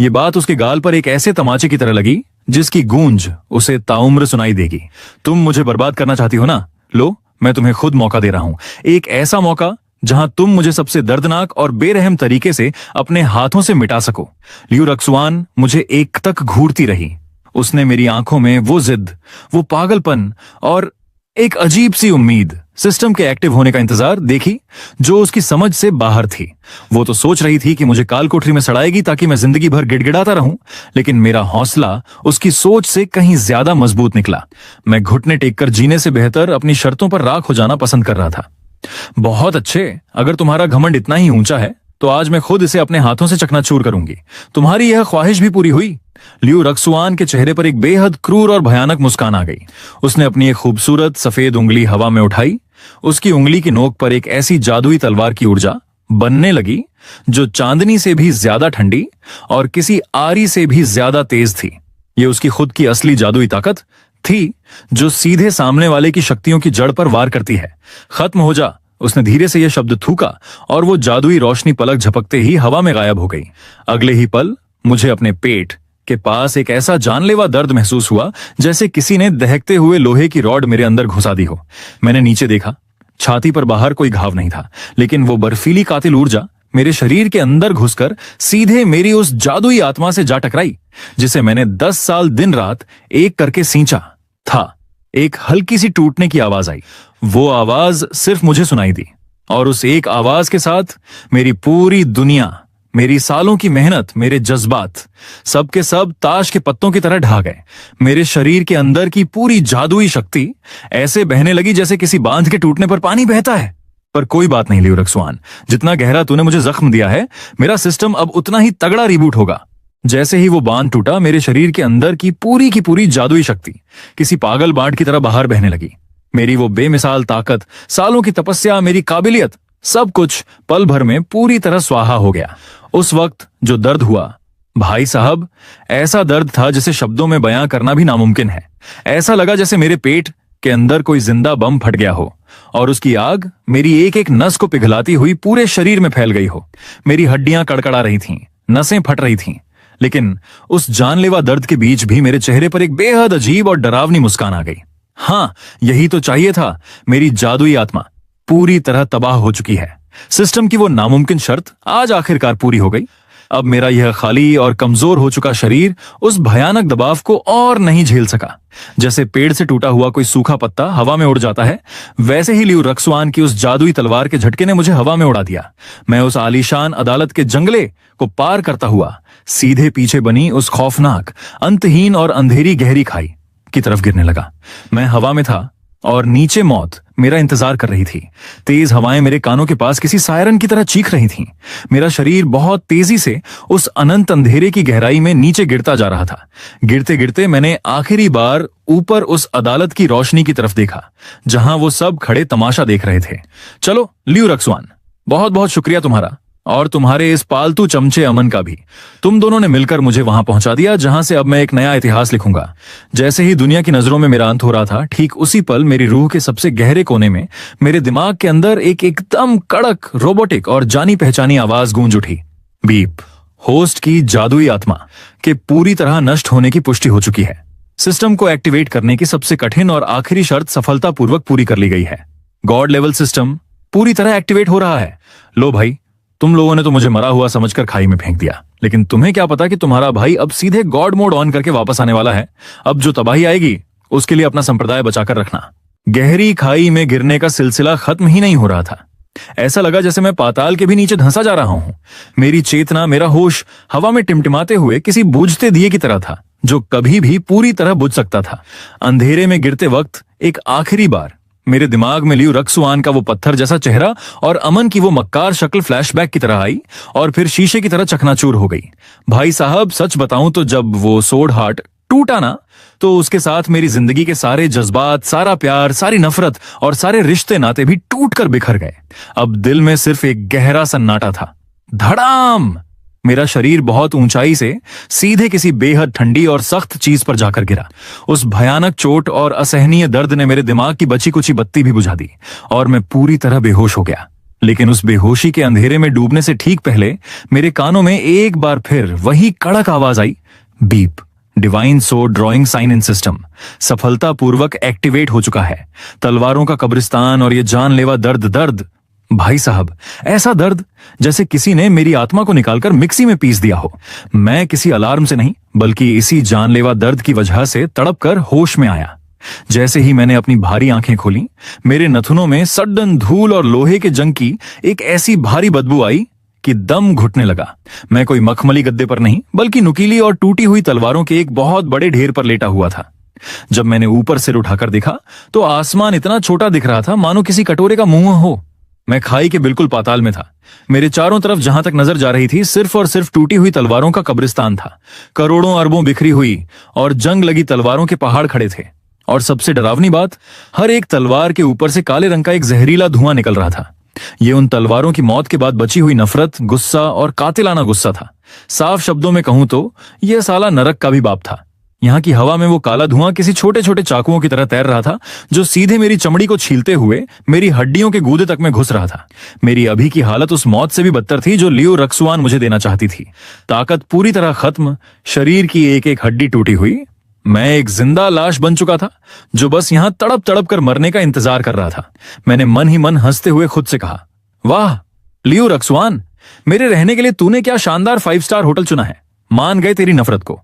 ये बात उसके गाल पर एक ऐसे तमाचे की तरह लगी जिसकी गूंज उसे ताउम्र सुनाई देगी। तुम मुझे बर्बाद करना चाहती हो ना? लो, मैं तुम्हें खुद मौका दे रहा हूं, एक ऐसा मौका जहां तुम मुझे सबसे दर्दनाक और बेरहम तरीके से अपने हाथों से मिटा सको। लियू रक्सुआन मुझे एक तक घूरती रही। उसने मेरी आंखों में वो जिद, वो पागलपन और एक अजीब सी उम्मीद सिस्टम के एक्टिव होने का इंतजार देखी जो उसकी समझ से बाहर थी। वो तो सोच रही थी कि मुझे काल कोठरी में सड़ाएगी ताकि मैं जिंदगी भर गिड़गिड़ाता रहूं, लेकिन मेरा हौसला उसकी सोच से कहीं ज्यादा मजबूत निकला। मैं घुटने टेककर जीने से बेहतर अपनी शर्तों पर राख हो जाना पसंद कर रहा था। बहुत अच्छे, अगर तुम्हारा घमंड इतना ही ऊंचा है तो आज मैं खुद इसे अपने हाथों से चकनाचूर करूंगी। तुम्हारी यह ख्वाहिश भी पूरी हुई। लियू रक्सुआन के चेहरे पर एक बेहद क्रूर और भयानक मुस्कान आ गई। उसने अपनी एक खूबसूरत सफेद उंगली हवा में उठाई। उसकी उंगली की नोक पर एक ऐसी जादुई तलवार की ऊर्जा बनने लगी जो चांदनी से भी ज्यादा ठंडी और किसी आरी से भी ज्यादा तेज थी। ये उसकी खुद की असली जादुई ताकत थी जो सीधे सामने वाले की शक्तियों की जड़ पर वार करती है। खत्म हो जा, उसने धीरे से यह शब्द थूका और वो जादुई रोशनी पलक झपकते ही हवा में गायब हो गई। अगले ही पल मुझे अपने पेट के पास एक ऐसा जानलेवा दर्द महसूस हुआ जैसे किसी ने दहकते हुए लोहे की रॉड मेरे अंदर घुसा दी हो। मैंने नीचे देखा, छाती पर बाहर कोई घाव नहीं था, लेकिन वो बर्फीली कातिल ऊर्जा मेरे शरीर के अंदर घुसकर सीधे मेरी उस जादुई आत्मा से जा टकराई जिसे मैंने 10 साल दिन रात एक करके सींचा। था। एक हल्की सी टूटने की आवाज आई। वो आवाज सिर्फ मुझे सुनाई दी, और उस एक आवाज के साथ मेरी पूरी दुनिया, मेरी सालों की मेहनत, मेरे जज्बात, सब के सब ताश के पत्तों की तरह ढह गए। मेरे शरीर के अंदर की पूरी जादुई शक्ति ऐसे बहने लगी जैसे किसी बांध के टूटने पर पानी बहता है। पर कोई बात नहीं लियो रक्सवान, जितना गहरा तूने मुझे जख्म दिया है, मेरा सिस्टम अब उतना ही तगड़ा रिबूट होगा। जैसे ही वो बांध टूटा, मेरे शरीर के अंदर की पूरी जादुई शक्ति किसी पागल बाढ़ की तरह बाहर बहने लगी। मेरी वो बेमिसाल ताकत, सालों की तपस्या, मेरी काबिलियत, सब कुछ पल भर में पूरी तरह स्वाहा हो गया। उस वक्त जो दर्द हुआ, भाई साहब, ऐसा दर्द था जिसे शब्दों में बयां करना भी नामुमकिन है। ऐसा लगा जैसे मेरे पेट के अंदर कोई जिंदा बम फट गया हो और उसकी आग मेरी एक एक नस को पिघलाती हुई पूरे शरीर में फैल गई हो। मेरी हड्डियां कड़कड़ा रही थीं, नसें फट रही थीं, लेकिन उस जानलेवा दर्द के बीच भी मेरे चेहरे पर एक बेहद अजीब और डरावनी मुस्कान आ गई। हाँ, यही तो चाहिए था। मेरी जादुई आत्मा पूरी तरह तबाह हो चुकी है। सिस्टम की वो नामुमकिन शर्त आज आखिरकार पूरी हो गई। अब मेरा यह खाली और कमजोर हो चुका शरीर उस भयानक दबाव को और नहीं झेल सका। जैसे पेड़ से टूटा हुआ कोई सूखा पत्ता हवा में उड़ जाता है, वैसे ही लियू रक्सवान की उस जादुई तलवार के झटके ने मुझे हवा में उड़ा दिया। मैं उस आलीशान अदालत के जंगले को पार करता हुआ सीधे पीछे बनी उस खौफनाक, अंतहीन और अंधेरी गहरी खाई की तरफ गिरने लगा। मैं हवा में था और नीचे मौत मेरा इंतजार कर रही थी। तेज हवाएं मेरे कानों के पास किसी सायरन की तरह चीख रही थीं। मेरा शरीर बहुत तेजी से उस अनंत अंधेरे की गहराई में नीचे गिरता जा रहा था। गिरते गिरते मैंने आखिरी बार ऊपर उस अदालत की रोशनी की तरफ देखा, जहां वो सब खड़े तमाशा देख रहे थे। चलो लियू रक्सवान, बहुत बहुत शुक्रिया तुम्हारा, और तुम्हारे इस पालतू चमचे अमन का भी। तुम दोनों ने मिलकर मुझे वहां पहुंचा दिया जहां से अब मैं एक नया इतिहास लिखूंगा। जैसे ही दुनिया की नजरों में मेरा अंत हो रहा था, ठीक उसी पल मेरी रूह के सबसे गहरे कोने में मेरे दिमाग के अंदर एक एकदम कड़क, रोबोटिक और जानी पहचानी आवाज गूंज उठी। बीप। होस्ट की जादुई आत्मा के पूरी तरह नष्ट होने की पुष्टि हो चुकी है। सिस्टम को एक्टिवेट करने की सबसे कठिन और आखिरी शर्त सफलतापूर्वक पूरी कर ली गई है। गॉड लेवल सिस्टम पूरी तरह एक्टिवेट हो रहा है। लो भाई, तुम लोगों ने तो मुझे मरा हुआ समझकर खाई में फेंक दिया, लेकिन तुम्हें क्या पता कि तुम्हारा भाई अब सीधे गॉड मोड ऑन करके वापस आने वाला है। अब जो तबाही आएगी उसके लिए अपना संप्रदाय बचाकर रखना। गहरी खाई में गिरने का सिलसिला खत्म ही नहीं हो रहा था। ऐसा लगा जैसे मैं पाताल के भी नीचे धंसा जा रहा हूं। मेरी चेतना, मेरा होश हवा में टिमटिमाते हुए किसी बुझते दिए की तरह था, जो कभी भी पूरी तरह बुझ सकता था। अंधेरे में गिरते वक्त एक आखिरी बार मेरे दिमाग में लियू रक्सवान का वो पत्थर जैसा चेहरा और अमन की वो मक्कार शक्ल फ्लैशबैक की तरह आई और फिर शीशे की तरह चकनाचूर हो गई। भाई साहब, सच बताऊं तो जब वो सोड हार्ट टूटा ना, तो उसके साथ मेरी जिंदगी के सारे जज्बात, सारा प्यार, सारी नफरत और सारे रिश्ते नाते भी टूट कर बिखर गए। अब दिल में सिर्फ एक गहरा सन्नाटा था। धड़ाम! मेरा शरीर बहुत ऊंचाई से सीधे किसी बेहद ठंडी और सख्त चीज पर जाकर गिरा। उस भयानक चोट और असहनीय दर्द ने मेरे दिमाग की बची कुची बत्ती भी बुझा दी और मैं पूरी तरह बेहोश हो गया। लेकिन उस बेहोशी के अंधेरे में डूबने से ठीक पहले मेरे कानों में एक बार फिर वही कड़क आवाज आई। बीप। डिवाइन सोड ड्रॉइंग साइन इन सिस्टम सफलतापूर्वक एक्टिवेट हो चुका है। तलवारों का कब्रिस्तान और ये जानलेवा दर्द। भाई साहब, ऐसा दर्द जैसे किसी ने मेरी आत्मा को निकालकर मिक्सी में पीस दिया हो। मैं किसी अलार्म से नहीं, बल्कि इसी जानलेवा दर्द की वजह से तड़प कर होश में आया। जैसे ही मैंने अपनी भारी आंखें खोली, मेरे नथुनों में सड्डन धूल और लोहे के जंग की एक ऐसी भारी बदबू आई कि दम घुटने लगा। मैं कोई मखमली गद्दे पर नहीं, बल्कि नुकीली और टूटी हुई तलवारों के एक बहुत बड़े ढेर पर लेटा हुआ था। जब मैंने ऊपर सिर उठाकर देखा तो आसमान इतना छोटा दिख रहा था मानो किसी कटोरे का मुंह हो। मैं खाई के बिल्कुल पाताल में था। मेरे चारों तरफ जहां तक नजर जा रही थी, सिर्फ और सिर्फ टूटी हुई तलवारों का कब्रिस्तान था। करोड़ों अरबों बिखरी हुई और जंग लगी तलवारों के पहाड़ खड़े थे। और सबसे डरावनी बात, हर एक तलवार के ऊपर से काले रंग का एक जहरीला धुआं निकल रहा था। ये उन तलवारों की मौत के बाद बची हुई नफरत, गुस्सा और कातिलाना गुस्सा था। साफ शब्दों में कहूं तो यह साला नरक का भी बाप था। यहाँ की हवा में वो काला धुआं किसी छोटे छोटे चाकुओं की तरह तैर रहा था, जो सीधे मेरी चमड़ी को छीलते हुए मेरी हड्डियों के गूदे तक में घुस रहा था। मेरी अभी की हालत उस मौत से भी बदतर थी जो लियू रक्सवान मुझे देना चाहती थी। ताकत पूरी तरह खत्म, शरीर की एक एक हड्डी टूटी हुई। मैं एक जिंदा लाश बन चुका था, जो बस यहां तड़प तड़प कर मरने का इंतजार कर रहा था। मैंने मन ही मन हंसते हुए खुद से कहा, वाह लियू रक्सवान, मेरे रहने के लिए तूने क्या शानदार 5 स्टार होटल चुना है। मान गए तेरी नफरत को।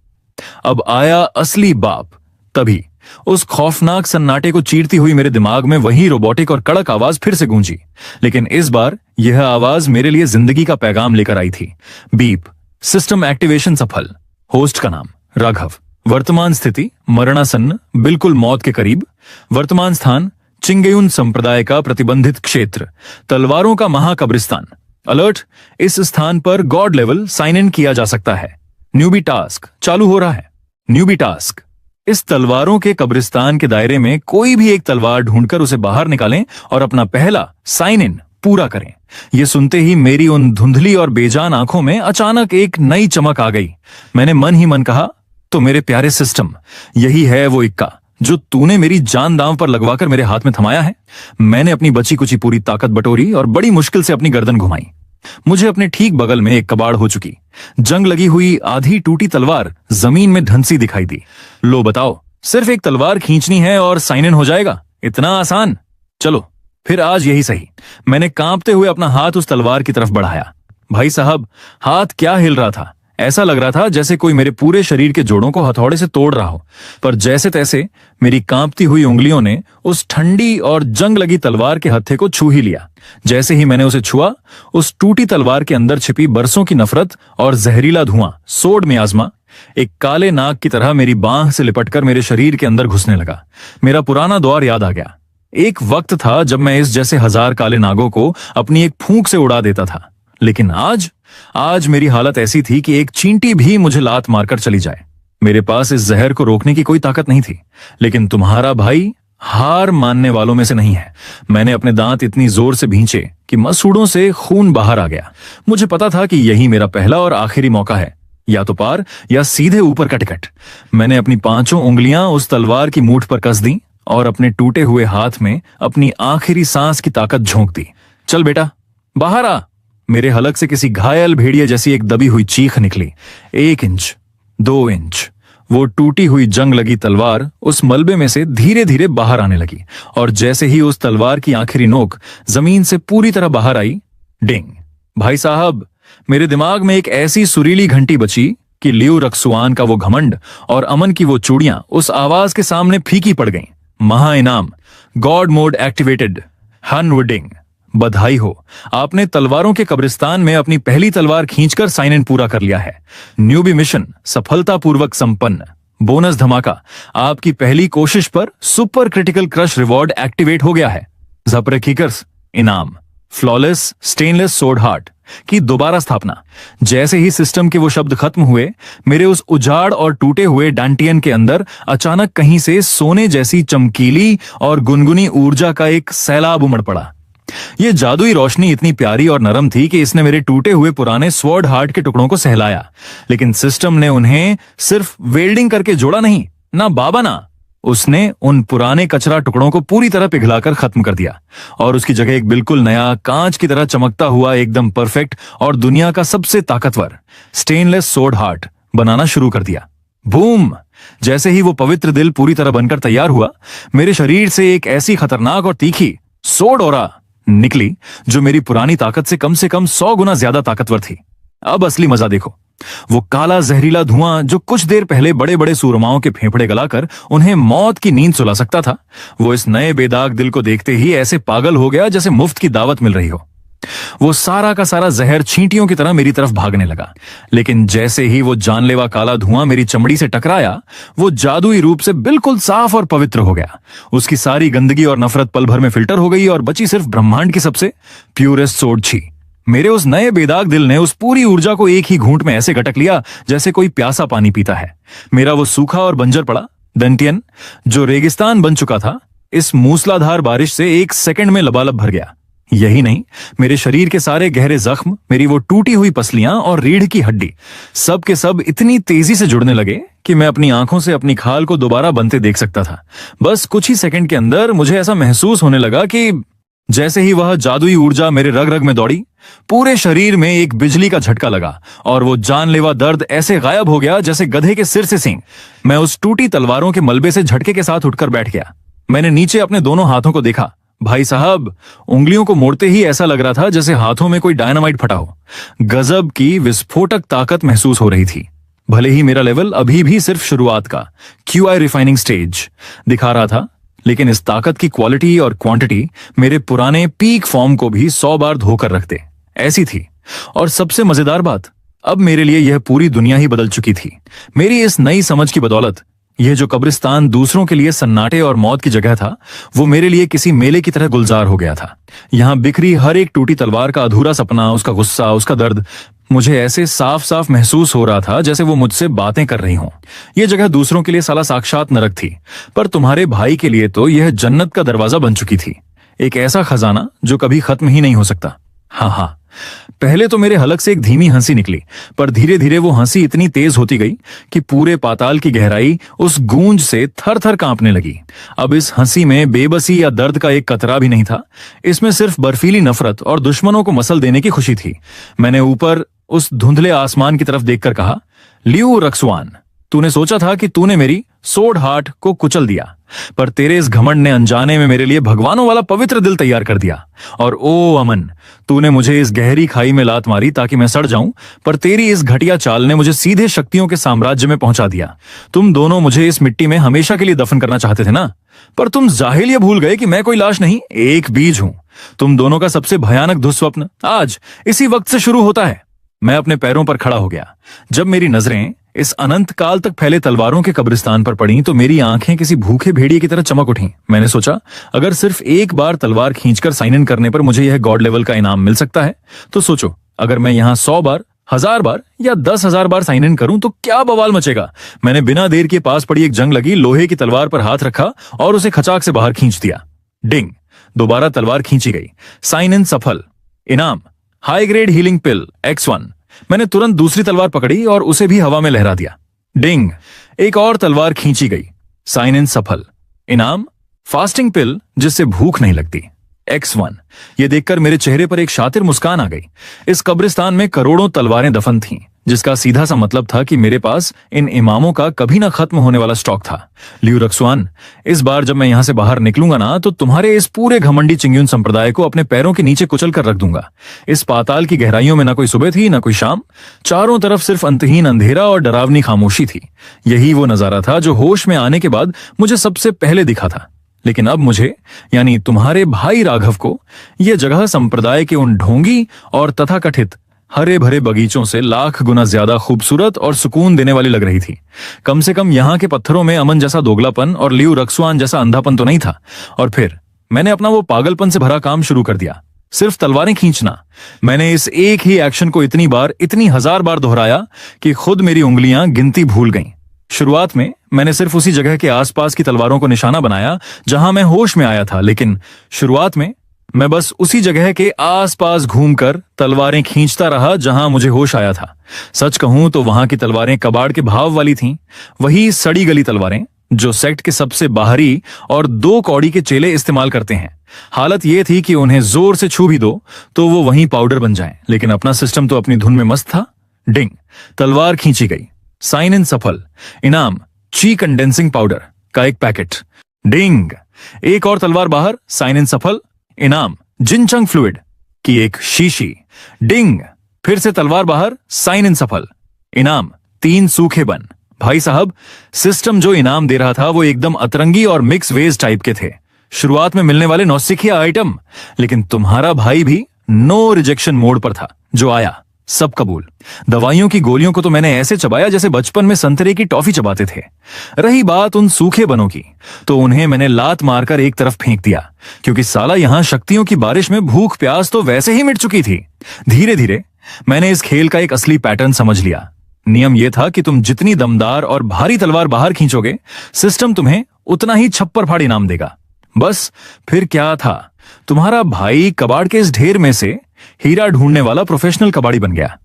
अब आया असली बाप, तभी उस खौफनाक सन्नाटे को चीरती हुई मेरे दिमाग में वही रोबोटिक और कड़क आवाज फिर से गूंजी। लेकिन इस बार यह आवाज मेरे लिए जिंदगी का पैगाम लेकर आई थी। बीप, सिस्टम एक्टिवेशन सफल। होस्ट का नाम राघव। वर्तमान स्थिति मरणासन्न, बिल्कुल मौत के करीब। वर्तमान स्थान चिंगेयुन संप्रदाय का प्रतिबंधित क्षेत्र, तलवारों का महाकब्रिस्तान। अलर्ट, इस स्थान पर गॉड लेवल साइन इन किया जा सकता है। न्यूबी टास्क चालू हो रहा है। न्यूबी टास्क, इस तलवारों के कब्रिस्तान के दायरे में कोई भी एक तलवार ढूंढकर उसे बाहर निकालें और अपना पहला साइन इन पूरा करें। यह सुनते ही मेरी उन धुंधली और बेजान आंखों में अचानक एक नई चमक आ गई। मैंने मन ही मन कहा, तो मेरे प्यारे सिस्टम, यही है वो इक्का जो तूने मेरी जान दांव पर लगवाकर मेरे हाथ में थमाया है। मैंने अपनी बची कुची पूरी ताकत बटोरी और बड़ी मुश्किल से अपनी गर्दन घुमाई। मुझे अपने ठीक बगल में एक कबाड़ हो चुकी जंग लगी हुई आधी टूटी तलवार जमीन में ढंसी दिखाई दी। लो बताओ, सिर्फ एक तलवार खींचनी है और साइन इन हो जाएगा? इतना आसान? चलो फिर आज यही सही। मैंने कांपते हुए अपना हाथ उस तलवार की तरफ बढ़ाया। भाई साहब, हाथ क्या हिल रहा था। ऐसा लग रहा था जैसे कोई मेरे पूरे शरीर के जोड़ों को हथौड़े से तोड़ रहा हो। पर जैसे तैसे मेरी कांपती हुई उंगलियों ने उस ठंडी और जंग लगी तलवार के हत्थे को छू ही लिया। जैसे ही मैंने उसे छुआ, उस टूटी तलवार के अंदर छिपी बरसों की नफरत और जहरीला धुआं सोड मियाज़मा एक काले नाग की तरह मेरी बांह से लिपटकर मेरे शरीर के अंदर घुसने लगा। मेरा पुराना दौर याद आ गया। एक वक्त था जब मैं इस जैसे हजार काले नागों को अपनी एक फूंक से उड़ा देता था। लेकिन आज मेरी हालत ऐसी थी कि एक चींटी भी मुझे लात मारकर चली जाए। मेरे पास इस जहर को रोकने की कोई ताकत नहीं थी। लेकिन तुम्हारा भाई हार मानने वालों में से नहीं है। मैंने अपने दांत इतनी जोर से भींचे कि मसूड़ों से खून बाहर आ गया। मुझे पता था कि यही मेरा पहला और आखिरी मौका है, या तो पार या सीधे ऊपर का टिकट। मैंने अपनी पांचों उंगलियां उस तलवार की मूठ पर कस दी और अपने टूटे हुए हाथ में अपनी आखिरी सांस की ताकत झोंक दी। चल बेटा, बाहर आ। मेरे हलक से किसी घायल भेड़िए जैसी एक दबी हुई चीख निकली। 1 इंच, 2 इंच, वो टूटी हुई जंग लगी तलवार उस मलबे में से धीरे धीरे बाहर आने लगी। और जैसे ही उस तलवार की आखिरी नोक जमीन से पूरी तरह बाहर आई, डिंग। भाई साहब, मेरे दिमाग में एक ऐसी सुरीली घंटी बची कि लियो रक्सुआन का वो घमंड और अमन की वो चूड़ियां उस आवाज के सामने फीकी पड़ गईं। महा इनाम, गॉड मोड एक्टिवेटेड। हन वुडिंग, बधाई हो, आपने तलवारों के कब्रिस्तान में अपनी पहली तलवार खींचकर साइन इन पूरा कर लिया है। न्यूबी मिशन सफलतापूर्वक संपन्न। बोनस धमाका, आपकी पहली कोशिश पर super critical crush reward activate हो गया है। जपरेकिकर्स इनाम, फ्लॉलेस स्टेनलेस सोड हार्ट की दोबारा स्थापना। जैसे ही सिस्टम के वो शब्द खत्म हुए, मेरे उस उजाड़ और टूटे हुए डांटियन के अंदर अचानक कहीं से सोने जैसी चमकीली और गुनगुनी ऊर्जा का एक सैलाब उमड़ पड़ा। ये जादुई रोशनी इतनी प्यारी और नरम थी कि इसने मेरे टूटे हुए पुराने स्वॉर्ड हार्ट के टुकड़ों को सहलाया। लेकिन सिस्टम ने उन्हें सिर्फ वेल्डिंग करके जोड़ा नहीं, ना बाबा ना, उसने उन पुराने कचरा टुकड़ों को पूरी तरह पिघलाकर खत्म कर दिया और उसकी जगह एक बिल्कुल नया कांच की तरह चमकता हुआ एकदम परफेक्ट और दुनिया का सबसे ताकतवर स्टेनलेस सोड हार्ट बनाना शुरू कर दिया। बूम! जैसे ही वो पवित्र दिल पूरी तरह बनकर तैयार हुआ, मेरे शरीर से एक ऐसी खतरनाक और तीखी सोड ऑरा निकली जो मेरी पुरानी ताकत से कम 100 गुना ज्यादा ताकतवर थी। अब असली मजा देखो। वो काला जहरीला धुआं जो कुछ देर पहले बड़े बड़े सूरमाओं के फेफड़े गलाकर उन्हें मौत की नींद सुला सकता था, वो इस नए बेदाग दिल को देखते ही ऐसे पागल हो गया जैसे मुफ्त की दावत मिल रही हो। वो सारा का सारा जहर छींटियों की तरह मेरी तरफ भागने लगा। लेकिन जैसे ही वो जानलेवा काला धुआं मेरी चमड़ी से टकराया, वो जादुई रूप से बिल्कुल साफ और पवित्र हो गया। उसकी सारी गंदगी और नफरत पल भर में फिल्टर हो गई और बची सिर्फ ब्रह्मांड की सबसे प्यूरेस्ट सोड छी। मेरे उस नए बेदाग दिल ने उस पूरी ऊर्जा को एक ही घूंट में ऐसे गटक लिया जैसे कोई प्यासा पानी पीता है। मेरा वो सूखा और बंजर पड़ा दंटियन, जो रेगिस्तान बन चुका था, इस मूसलाधार बारिश से 1 सेकंड में लबालब भर गया। यही नहीं, मेरे शरीर के सारे गहरे जख्म, मेरी वो टूटी हुई पसलियां और रीढ़ की हड्डी, सब के सब इतनी तेजी से जुड़ने लगे कि मैं अपनी आंखों से अपनी खाल को दोबारा बनते देख सकता था। बस कुछ ही सेकंड के अंदर मुझे ऐसा महसूस होने लगा कि जैसे ही वह जादुई ऊर्जा मेरे रग रग में दौड़ी, पूरे शरीर में एक बिजली का झटका लगा और वो जानलेवा दर्द ऐसे गायब हो गया जैसे गधे के सिर से सींग। मैं उस टूटी तलवारों के मलबे से झटके के साथ उठकर बैठ गया। मैंने नीचे अपने दोनों हाथों को देखा। भाई साहब, उंगलियों को मोड़ते ही ऐसा लग रहा था जैसे हाथों में कोई डायनामाइट फटा हो। गजब की विस्फोटक ताकत महसूस हो रही थी। भले ही मेरा लेवल अभी भी सिर्फ शुरुआत का QI रिफाइनिंग स्टेज दिखा रहा था, लेकिन इस ताकत की क्वालिटी और क्वांटिटी मेरे पुराने पीक फॉर्म को भी 100 बार धोकर रख दे, ऐसी थी। और सबसे मजेदार बात, अब मेरे लिए यह पूरी दुनिया ही बदल चुकी थी। मेरी इस नई समझ की बदौलत यह जो कब्रिस्तान दूसरों के लिए सन्नाटे और मौत की जगह था, वो मेरे लिए किसी मेले की तरह गुलजार हो गया था। यहां बिखरी हर एक टूटी तलवार का अधूरा सपना, उसका गुस्सा, उसका दर्द, मुझे ऐसे साफ साफ महसूस हो रहा था जैसे वो मुझसे बातें कर रही हों। यह जगह दूसरों के लिए साला साक्षात नरक थी, पर तुम्हारे भाई के लिए तो यह जन्नत का दरवाजा बन चुकी थी। एक ऐसा खजाना जो कभी खत्म ही नहीं हो सकता। हाँ, पहले तो मेरे हलक से एक धीमी हंसी निकली, पर धीरे धीरे वो हंसी इतनी तेज होती गई कि पूरे पाताल की गहराई उस गूंज से थर थर कांपने लगी। अब इस हंसी में बेबसी या दर्द का एक कतरा भी नहीं था, इसमें सिर्फ बर्फीली नफरत और दुश्मनों को मसल देने की खुशी थी। मैंने ऊपर उस धुंधले आसमान की तरफ देखकर कहा, लियू रक्सवान, तूने सोचा था कि तूने मेरी सोड हार्ट को कुचल दिया, पर तेरे इस घमंड ने अनजाने में मेरे लिए भगवानों वाला पवित्र दिल तैयार कर दिया। और ओ अमन, तूने मुझे इस गहरी खाई में लात मारी ताकि मैं सड़ जाऊं, पर तेरी इस घटिया चाल ने मुझे सीधे शक्तियों के साम्राज्य में पहुंचा दिया। तुम दोनों मुझे इस मिट्टी में हमेशा के लिए दफन करना चाहते थे ना, पर तुम जाहिल ये भूल गए कि मैं कोई लाश नहीं, एक बीज हूं। तुम दोनों का सबसे भयानक दुस्वप्न आज इसी वक्त से शुरू होता है। मैं अपने पैरों पर खड़ा हो गया। जब मेरी नजरें इस अनंत काल तक फैले तलवारों के कब्रिस्तान पर पड़ी तो मेरी आंखें किसी भूखे भेड़िए की तरह चमक उठीं। मैंने सोचा, अगर सिर्फ एक बार तलवार खींचकर साइन इन करने पर मुझे यह गॉड लेवल का इनाम मिल सकता है, तो सोचो अगर मैं यहां 100 बार, 1000 बार या 10,000 बार साइन इन करूं तो क्या बवाल मचेगा। मैंने बिना देर के पास पड़ी एक जंग लगी लोहे की तलवार पर हाथ रखा और उसे खचाक से बाहर खींच दिया। डिंग, दोबारा तलवार खींची गई। साइन इन सफल। इनाम, हाई ग्रेड हीलिंग पिल X1। मैंने तुरंत दूसरी तलवार पकड़ी और उसे भी हवा में लहरा दिया। डिंग, एक और तलवार खींची गई। साइन इन सफल। इनाम, फास्टिंग पिल जिससे भूख नहीं लगती X1। यह देखकर मेरे चेहरे पर एक शातिर मुस्कान आ गई। इस कब्रिस्तान में करोड़ों तलवारें दफन थीं, जिसका सीधा सा मतलब था कि मेरे पास इन इमामों का कभी ना खत्म होने वाला स्टॉक था। लियू रक्सवान, इस बार जब मैं यहां से बाहर निकलूंगा ना, तो तुम्हारे इस पूरे घमंडी चिंग्यून संप्रदाय को अपने पैरों के नीचे कुचल कर रख दूंगा। इस पाताल की गहराइयों में ना कोई सुबह थी ना कोई शाम, चारों तरफ सिर्फ अंतहीन अंधेरा और डरावनी खामोशी थी। यही वो नजारा था जो होश में आने के बाद मुझे सबसे पहले दिखा था। लेकिन अब मुझे, यानी तुम्हारे भाई राघव को, यह जगह संप्रदाय के उन ढोंगी और तथाकथित हरे भरे बगीचों से लाख गुना ज्यादा खूबसूरत और सुकून देने वाली लग रही थी। कम से कम यहाँ के पत्थरों में अमन जैसा दोगलापन और लियू रक्सवान जैसा अंधापन तो नहीं था। और फिर मैंने अपना वो पागलपन से भरा काम शुरू कर दिया, सिर्फ तलवारें खींचना। मैंने इस एक ही एक्शन को इतनी बार, इतनी 1000 बार दोहराया कि खुद मेरी उंगलियां गिनती भूल गईं। शुरुआत में मैंने सिर्फ उसी जगह के आसपास की तलवारों को निशाना बनाया जहां मैं होश में आया था, लेकिन शुरुआत में मैं बस उसी जगह के आसपास घूमकर तलवारें खींचता रहा जहां मुझे होश आया था। सच कहूं तो वहां की तलवारें कबाड़ के भाव वाली थीं, वही सड़ी गली तलवारें जो सेक्ट के सबसे बाहरी और 2 कौड़ी के चेले इस्तेमाल करते हैं। हालत यह थी कि उन्हें जोर से छू भी दो तो वो वहीं पाउडर बन जाएं, लेकिन अपना सिस्टम तो अपनी धुन में मस्त था। डिंग, तलवार खींची गई। साइन इन सफल। इनाम, ची कंडेंसिंग पाउडर का एक पैकेट। डिंग, एक और तलवार बाहर। साइन इन सफल। इनाम, जिनचंग फ्लूइड की एक शीशी। डिंग, फिर से तलवार बाहर। साइन इन सफल। इनाम, 3 सूखे बन। भाई साहब, सिस्टम जो इनाम दे रहा था वो एकदम अतरंगी और मिक्स वेज टाइप के थे, शुरुआत में मिलने वाले नौसिखिया आइटम। लेकिन तुम्हारा भाई भी नो रिजेक्शन मोड पर था। जो आया सब कबूल। दवाइयों की गोलियों को तो मैंने ऐसे चबाया जैसे बचपन में संतरे की टॉफी चबाते थे। रही बात उन सूखे बनों की, तो उन्हें मैंने लात मारकर एक तरफ फेंक दिया, क्योंकि साला यहां शक्तियों की बारिश में भूख प्यास तो वैसे ही मिट चुकी थी। धीरे धीरे मैंने इस खेल का एक असली पैटर्न समझ लिया। नियम यह था कि तुम जितनी दमदार और भारी तलवार बाहर खींचोगे, सिस्टम तुम्हें उतना ही छप्पर फाड़ इनाम देगा। बस फिर क्या था, तुम्हारा भाई कबाड़ के इस ढेर में से हीरा ढूंढने वाला प्रोफेशनल कबाड़ी बन गया।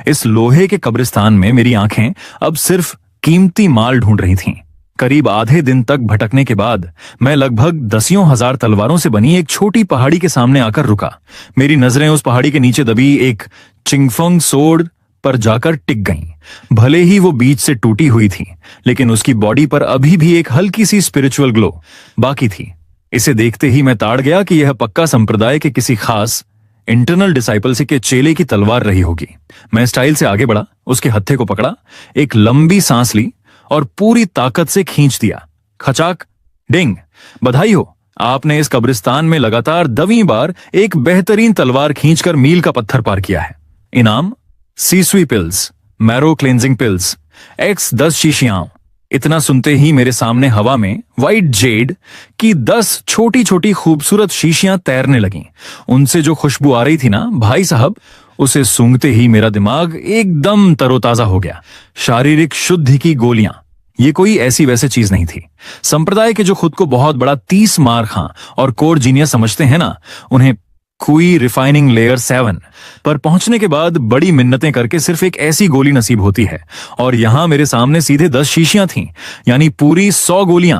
इस लोहे के कब्रिस्तान में मेरी आंखें अब सिर्फ कीमती माल ढूंढ रही थीं। करीब आधे दिन तक भटकने के बाद मैं लगभग 10,000 तलवारों से बनी एक छोटी पहाड़ी के सामने आकर रुका। मेरी नजरें उस पहाड़ी के नीचे दबी एक चिंगफंग सोड पर जाकर टिक गईं। भले ही वो बीच से टूटी हुई थी, लेकिन उसकी बॉडी पर अभी भी एक हल्की सी स्पिरिचुअल ग्लो बाकी थी। इसे देखते ही मैं ताड़ गया कि यह पक्का संप्रदाय के किसी खास इंटरनल डिसाइपल से के चेले की तलवार रही होगी। मैं स्टाइल से आगे बढ़ा, उसके हत्थे को पकड़ा, एक लंबी सांस ली और पूरी ताकत से खींच दिया। खचाक, डिंग। बधाई हो, आपने इस कब्रिस्तान में लगातार 10वीं बार एक बेहतरीन तलवार खींचकर मील का पत्थर पार किया है। इनाम सीसवी पिल्स, मैरो क्लेंजिंग पिल्स, एक्स 10 शीशियां। इतना सुनते ही मेरे सामने हवा में व्हाइट जेड की 10 छोटी छोटी खूबसूरत शीशियां तैरने लगीं। उनसे जो खुशबू आ रही थी ना भाई साहब, उसे सूंघते ही मेरा दिमाग एकदम तरोताजा हो गया। शारीरिक शुद्धि की गोलियां, ये कोई ऐसी वैसे चीज नहीं थी। संप्रदाय के जो खुद को बहुत बड़ा 30 मार खां और कोर जीनियस समझते हैं ना, उन्हें कुई रिफाइनिंग लेयर 7 पर पहुंचने के बाद बड़ी मिन्नतें करके सिर्फ एक ऐसी गोली नसीब होती है। और यहां मेरे सामने सीधे 10 शीशियां थीं, यानी पूरी 100 गोलियां।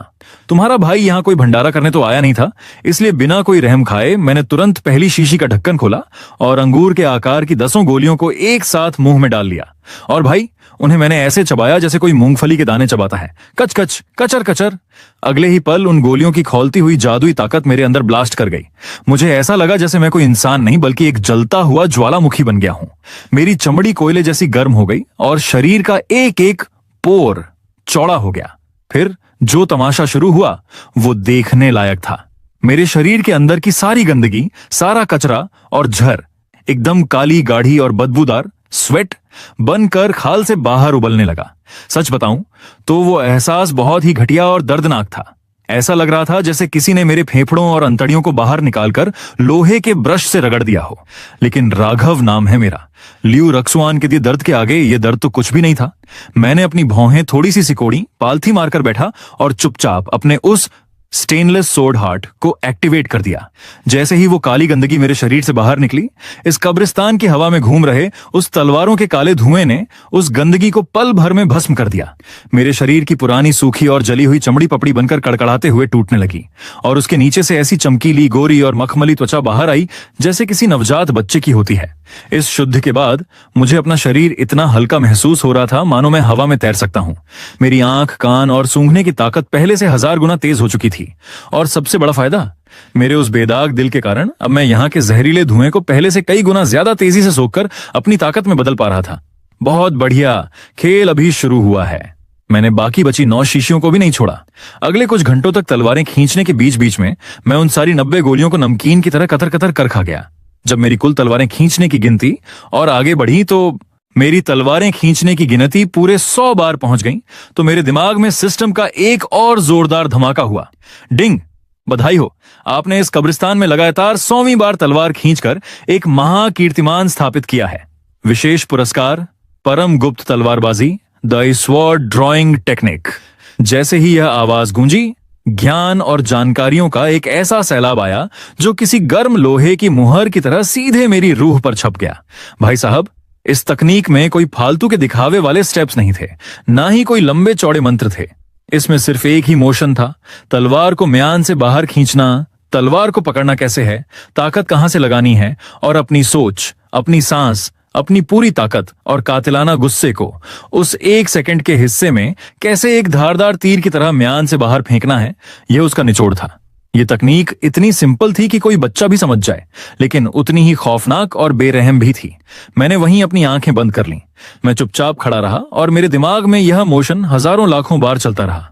तुम्हारा भाई यहां कोई भंडारा करने तो आया नहीं था, इसलिए बिना कोई रहम खाए मैंने तुरंत पहली शीशी का ढक्कन खोला और अंगूर के आकार की 10 गोलियों को एक साथ मुंह में डाल लिया। और भाई, उन्हें मैंने ऐसे चबाया जैसे कोई मूंगफली के दाने चबाता है। कच कच, कचर कचर। अगले ही पल उन गोलियों की खौलती हुई जादुई ताकत मेरे अंदर ब्लास्ट कर गई। मुझे ऐसा लगा जैसे मैं कोई इंसान नहीं बल्कि एक जलता हुआ ज्वालामुखी बन गया हूं। मेरी चमड़ी कोयले जैसी गर्म हो गई और शरीर का एक एक पोर चौड़ा हो गया। फिर जो तमाशा शुरू हुआ वो देखने लायक था। मेरे शरीर के अंदर की सारी गंदगी, सारा कचरा और झर एकदम काली, गाढ़ी और बदबूदार स्वेट बनकर खाल से बाहर उबलने लगा। सच बताऊं तो वो एहसास बहुत ही घटिया और दर्दनाक था। ऐसा लग रहा था जैसे किसी ने मेरे फेफड़ों और अंतड़ियों को बाहर निकालकर लोहे के ब्रश से रगड़ दिया हो। लेकिन राघव नाम है मेरा। लियू रक्सुआन के दिए दर्द के आगे ये दर्द तो कुछ भी नहीं था। मैंने अपनी भौहें थोड़ी सी सिकोड़ी, पालथी मारकर बैठा और चुपचाप अपने उस स्टेनलेस सोर्ड हार्ट को एक्टिवेट कर दिया। जैसे ही वो काली गंदगी मेरे शरीर से बाहर निकली, इस कब्रिस्तान की हवा में घूम रहे उस तलवारों के काले धुएं ने उस गंदगी को पल भर में भस्म कर दिया। मेरे शरीर की पुरानी सूखी और जली हुई चमड़ी पपड़ी बनकर कड़कड़ाते हुए टूटने लगी और उसके नीचे से ऐसी चमकीली, गोरी और मखमली त्वचा बाहर आई जैसे किसी नवजात बच्चे की होती है। इस शुद्ध के बाद मुझे अपना शरीर इतना हल्का महसूस हो रहा था मानो मैं हवा में तैर सकता हूं। मेरी आंख, कान और सूंघने की ताकत पहले से 1000 गुना तेज हो चुकी थी। और सबसे बड़ा फायदा, मेरे उस बेदाग दिल के कारण अब मैं यहाँ के जहरीले धुएं को पहले से कई गुना ज्यादा तेजी से सोखकर अपनी ताकत में बदल पा रहा था। बहुत बढ़िया, खेल अभी शुरू हुआ है। मैंने बाकी बची 9 शीशियों को भी नहीं छोड़ा। अगले कुछ घंटों तक तलवारें खींचने के बीच बीच में मैं उन सारी 90 गोलियों को नमकीन की तरह कतर कतर कर खा गया। जब मेरी कुल तलवारें खींचने की गिनती और आगे बढ़ी तो मेरी तलवारें खींचने की गिनती पूरे 100 बार पहुंच गई, तो मेरे दिमाग में सिस्टम का एक और जोरदार धमाका हुआ। डिंग, बधाई हो, आपने इस कब्रिस्तान में लगातार 100वीं बार तलवार खींचकर एक महाकीर्तिमान स्थापित किया है। विशेष पुरस्कार, परम गुप्त तलवारबाजी, द स्वॉर्ड ड्रॉइंग टेक्निक। जैसे ही यह आवाज गूंजी, ज्ञान और जानकारियों का एक ऐसा सैलाब आया जो किसी गर्म लोहे की मुहर की तरह सीधे मेरी रूह पर छप गया। भाई साहब, इस तकनीक में कोई फालतू के दिखावे वाले स्टेप्स नहीं थे, ना ही कोई लंबे चौड़े मंत्र थे। इसमें सिर्फ एक ही मोशन था, तलवार को म्यान से बाहर खींचना, तलवार को पकड़ना कैसे है, ताकत कहां से लगानी है और अपनी सोच, अपनी सांस, अपनी पूरी ताकत और कातिलाना गुस्से को उस 1 सेकंड के हिस्से में कैसे एक धारदार तीर की तरह म्यान से बाहर फेंकना है, यह उसका निचोड़ था। यह तकनीक इतनी सिंपल थी कि कोई बच्चा भी समझ जाए, लेकिन उतनी ही खौफनाक और बेरहम भी थी। मैंने वहीं अपनी आंखें बंद कर लीं। मैं चुपचाप खड़ा रहा और मेरे दिमाग में यह मोशन हजारों लाखों बार चलता रहा।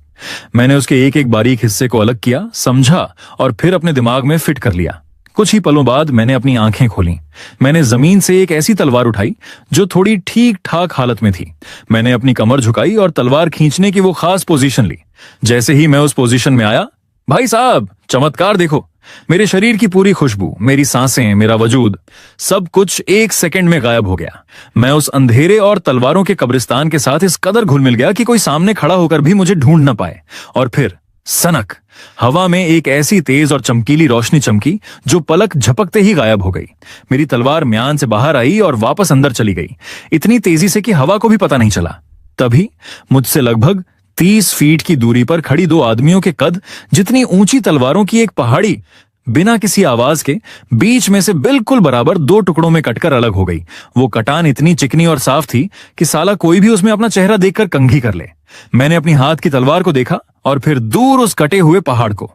मैंने उसके एक एक बारीक हिस्से को अलग किया, समझा और फिर अपने दिमाग में फिट कर लिया। कुछ ही पलों बाद मैंने अपनी आंखें खोली। मैंने जमीन से एक ऐसी तलवार उठाई जो थोड़ी ठीक ठाक हालत में थी। मैंने अपनी कमर झुकाई और तलवार खींचने की वो खास पोजीशन ली। जैसे ही मैं उस पोजीशन में आया, भाई साहब, चमत्कार देखो। मेरे शरीर की पूरी खुशबू, मेरी सांसें, मेरा वजूद, सब कुछ 1 सेकंड में गायब हो गया। मैं उस अंधेरे और तलवारों के कब्रिस्तान के साथ इस कदर घुल मिल गया कि कोई सामने खड़ा होकर भी मुझे ढूंढ न पाए। और फिर सनक, हवा में एक ऐसी तेज और चमकीली रोशनी चमकी जो पलक झपकते ही गायब हो गई। मेरी तलवार म्यान से बाहर आई और वापस अंदर चली गई, इतनी तेजी से कि हवा को भी पता नहीं चला। तभी मुझसे लगभग 30 फीट की दूरी पर खड़ी 2 आदमियों के कद जितनी ऊंची तलवारों की एक पहाड़ी बिना किसी आवाज के बीच में से बिल्कुल बराबर 2 टुकड़ों में कटकर अलग हो गई। वो कटान इतनी चिकनी और साफ थी कि साला कोई भी उसमें अपना चेहरा देखकर कंघी कर ले। मैंने अपनी हाथ की तलवार को देखा और फिर दूर उस कटे हुए पहाड़ को।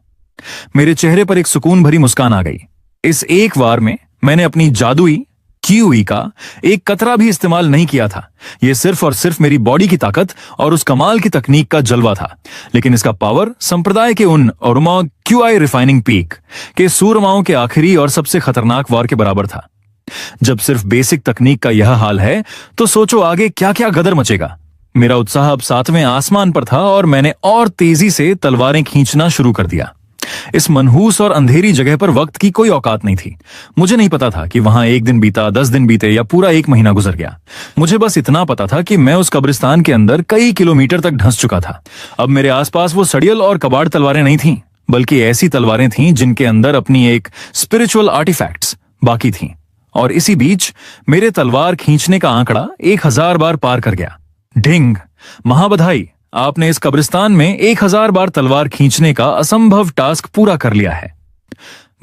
मेरे चेहरे पर एक सुकून भरी मुस्कान आ गई। इस एक वार में मैंने अपनी जादुई QE का एक कतरा भी इस्तेमाल नहीं किया था। यह सिर्फ और सिर्फ मेरी बॉडी की ताकत और उस कमाल की तकनीक का जलवा था। लेकिन इसका पावर संप्रदाय के उन ओरोमा QI रिफाइनिंग पीक के सूरमाओं के आखिरी और सबसे खतरनाक वार के बराबर था। जब सिर्फ बेसिक तकनीक का यह हाल है तो सोचो आगे क्या क्या गदर मचेगा। मेरा उत्साह अब 7वें आसमान पर था और मैंने और तेजी से तलवारें खींचना शुरू कर दिया। इस मनहूस और अंधेरी जगह पर वक्त की कोई औकात नहीं थी। मुझे नहीं पता था कि वहां 1 दिन बीता, 10 दिन बीते या पूरा 1 महीना गुजर गया। मुझे बस इतना पता था कि मैं उस कब्रिस्तान के अंदर कई किलोमीटर तक धंस चुका था। अब मेरे आसपास वो सड़ियल और कबाड़ तलवारें नहीं थीं, बल्कि ऐसी तलवारें थीं जिनके अंदर अपनी एक स्पिरिचुअल आर्टिफैक्ट्स बाकी थीं। और इसी बीच मेरे तलवार खींचने का आंकड़ा 1000 बार पार कर गया। ढिंग, महाबधाई, आपने इस कब्रिस्तान में 1000 बार तलवार खींचने का असंभव टास्क पूरा कर लिया है।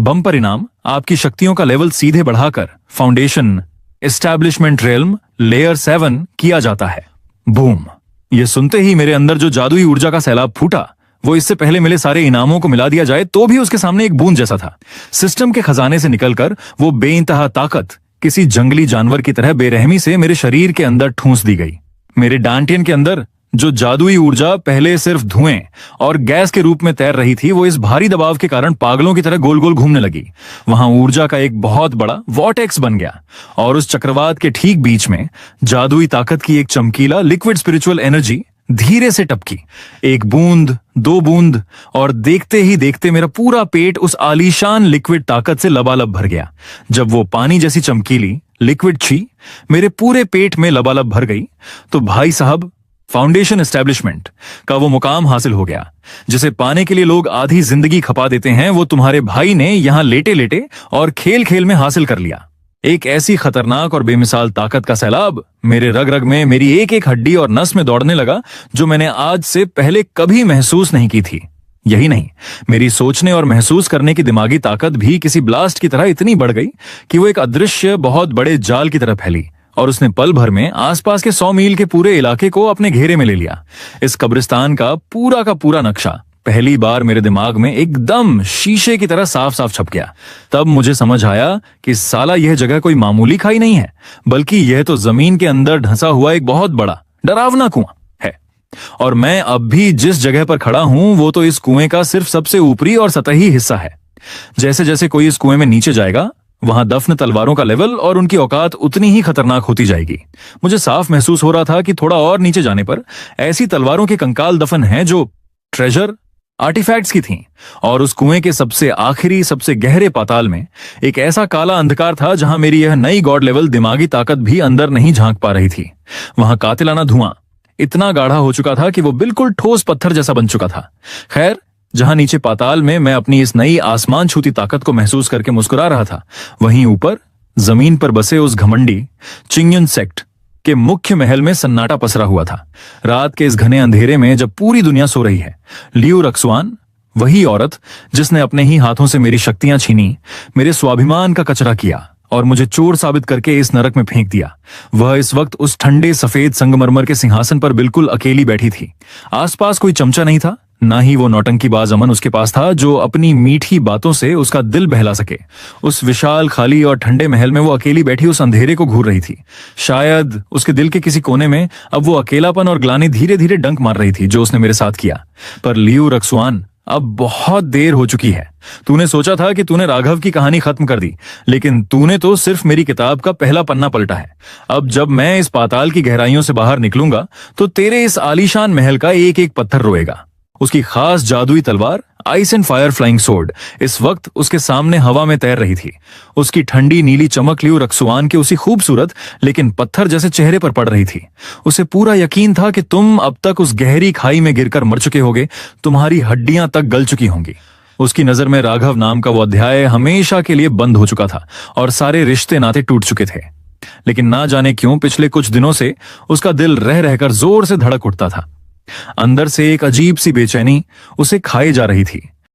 बम परिणाम, आपकी शक्तियों का लेवल सीधे बढ़ाकर फाउंडेशन एस्टैब्लिशमेंट रेल्म लेयर 7 किया जाता है। बूम! यह सुनते ही मेरे अंदर जो जादुई ऊर्जा का सैलाब फूटा, वो इससे पहले मिले सारे इनामों को मिला दिया जाए तो भी उसके सामने एक बूंद जैसा था। सिस्टम के खजाने से निकलकर वो बेइंतहा ताकत किसी जंगली जानवर की तरह बेरहमी से मेरे शरीर के अंदर ठूंस दी गई। मेरे डांटियन के अंदर जो जादुई ऊर्जा पहले सिर्फ धुएं और गैस के रूप में तैर रही थी, वो इस भारी दबाव के कारण पागलों की तरह गोल गोल घूमने लगी। वहां ऊर्जा का एक बहुत बड़ा वॉर्टेक्स बन गया और उस चक्रवात के ठीक बीच में जादुई ताकत की एक चमकीला लिक्विड स्पिरिचुअल एनर्जी धीरे से टपकी। 1 बूंद, 2 बूंद, और देखते ही देखते मेरा पूरा पेट उस आलीशान लिक्विड ताकत से लबालब भर गया। जब वो पानी जैसी चमकीली लिक्विड छी मेरे पूरे पेट में लबालब भर गई तो भाई साहब, फाउंडेशन एस्टैब्लिशमेंट का वो मुकाम हासिल हो गया जिसे पाने के लिए लोग आधी जिंदगी खपा देते हैं। वो तुम्हारे भाई ने यहां लेटे लेटे और खेल खेल में हासिल कर लिया। एक ऐसी खतरनाक और बेमिसाल ताकत का सैलाब मेरे रग रग में, मेरी एक एक हड्डी और नस में दौड़ने लगा, जो मैंने आज से पहले कभी महसूस नहीं की थी। यही नहीं, मेरी सोचने और महसूस करने की दिमागी ताकत भी किसी ब्लास्ट की तरह इतनी बढ़ गई कि वो एक अदृश्य बहुत बड़े जाल की तरह फैली और उसने पल भर में आसपास के 100 मील के पूरे इलाके को अपने घेरे में ले लिया। इस कब्रिस्तान का पूरा नक्शा पहली बार मेरे दिमाग में एकदम शीशे की तरह साफ साफ छप गया। तब मुझे समझ आया कि साला यह जगह कोई मामूली खाई नहीं है, बल्कि यह तो जमीन के अंदर ढंसा हुआ एक बहुत बड़ा डरावना कुआं है। और मैं अब भी जिस जगह पर खड़ा हूं वो तो इस कुएं का सिर्फ सबसे ऊपरी और सतही हिस्सा है। जैसे जैसे कोई इस कुएं में नीचे जाएगा, वहां दफन तलवारों का लेवल और उनकी औकात उतनी ही खतरनाक होती जाएगी। मुझे साफ महसूस हो रहा था कि थोड़ा और नीचे जाने पर ऐसी तलवारों के कंकाल दफन हैं जो ट्रेजर आर्टिफैक्ट्स की थीं। और उस कुएं के सबसे आखिरी, सबसे गहरे पाताल में एक ऐसा काला अंधकार था जहां मेरी यह नई गॉड लेवल दिमागी ताकत भी अंदर नहीं झांक पा रही थी। वहां कातिलाना धुआं इतना गाढ़ा हो चुका था कि वो बिल्कुल ठोस पत्थर जैसा बन चुका था। खैर, जहां नीचे पाताल में मैं अपनी इस नई आसमान छूती ताकत को महसूस करके मुस्कुरा रहा था, वहीं ऊपर जमीन पर बसे उस घमंडी चिंगयुन सेक्ट के मुख्य महल में सन्नाटा पसरा हुआ था। रात के इस घने अंधेरे में जब पूरी दुनिया सो रही है, लियू रक्सवान, वही औरत जिसने अपने ही हाथों से मेरी शक्तियां छीनी, मेरे स्वाभिमान का कचरा किया और मुझे चोर साबित करके इस नरक में फेंक दिया, वह इस वक्त उस ठंडे सफेद संगमरमर के सिंहासन पर बिल्कुल अकेली बैठी थी। आसपास कोई चमचा नहीं था, ना ही वो नौटंकीबाज अमन उसके पास था जो अपनी मीठी बातों से उसका दिल बहला सके। उस विशाल, खाली और ठंडे महल में वो अकेली बैठी उस अंधेरे को घूर रही थी। शायद उसके दिल के किसी कोने में अब वो अकेलापन और ग्लानि धीरे धीरे डंक मार रही थी जो उसने मेरे साथ किया। पर लियू रक्सवान, अब बहुत देर हो चुकी है। तूने सोचा था कि तूने राघव की कहानी खत्म कर दी, लेकिन तूने तो सिर्फ मेरी किताब का पहला पन्ना पलटा है। अब जब मैं इस पाताल की गहराइयों से बाहर निकलूंगा तो तेरे इस आलीशान महल का एक एक पत्थर रोएगा। उसकी खास जादुई तलवार ice and fire flying sword इस वक्त उसके सामने हवा में तैर रही थी। उसकी ठंडी नीली चमक लियू रक्सवान के उसी खूबसूरत लेकिन पत्थर जैसे चेहरे पर पड़ रही थी। उसे पूरा यकीन था कि तुम अब तक उस गहरी खाई में गिरकर मर चुके होगे, तुम्हारी हड्डियां तक गल चुकी होंगी। उसकी नजर में राघव नाम का वो अध्याय हमेशा के लिए बंद हो चुका था और सारे रिश्ते नाते टूट चुके थे। लेकिन ना जाने क्यों पिछले कुछ दिनों से उसका दिल रह रहकर जोर से धड़क उठता था। अंदर से एक अजीब सी बेचैनी उसे खाए जा रही थी।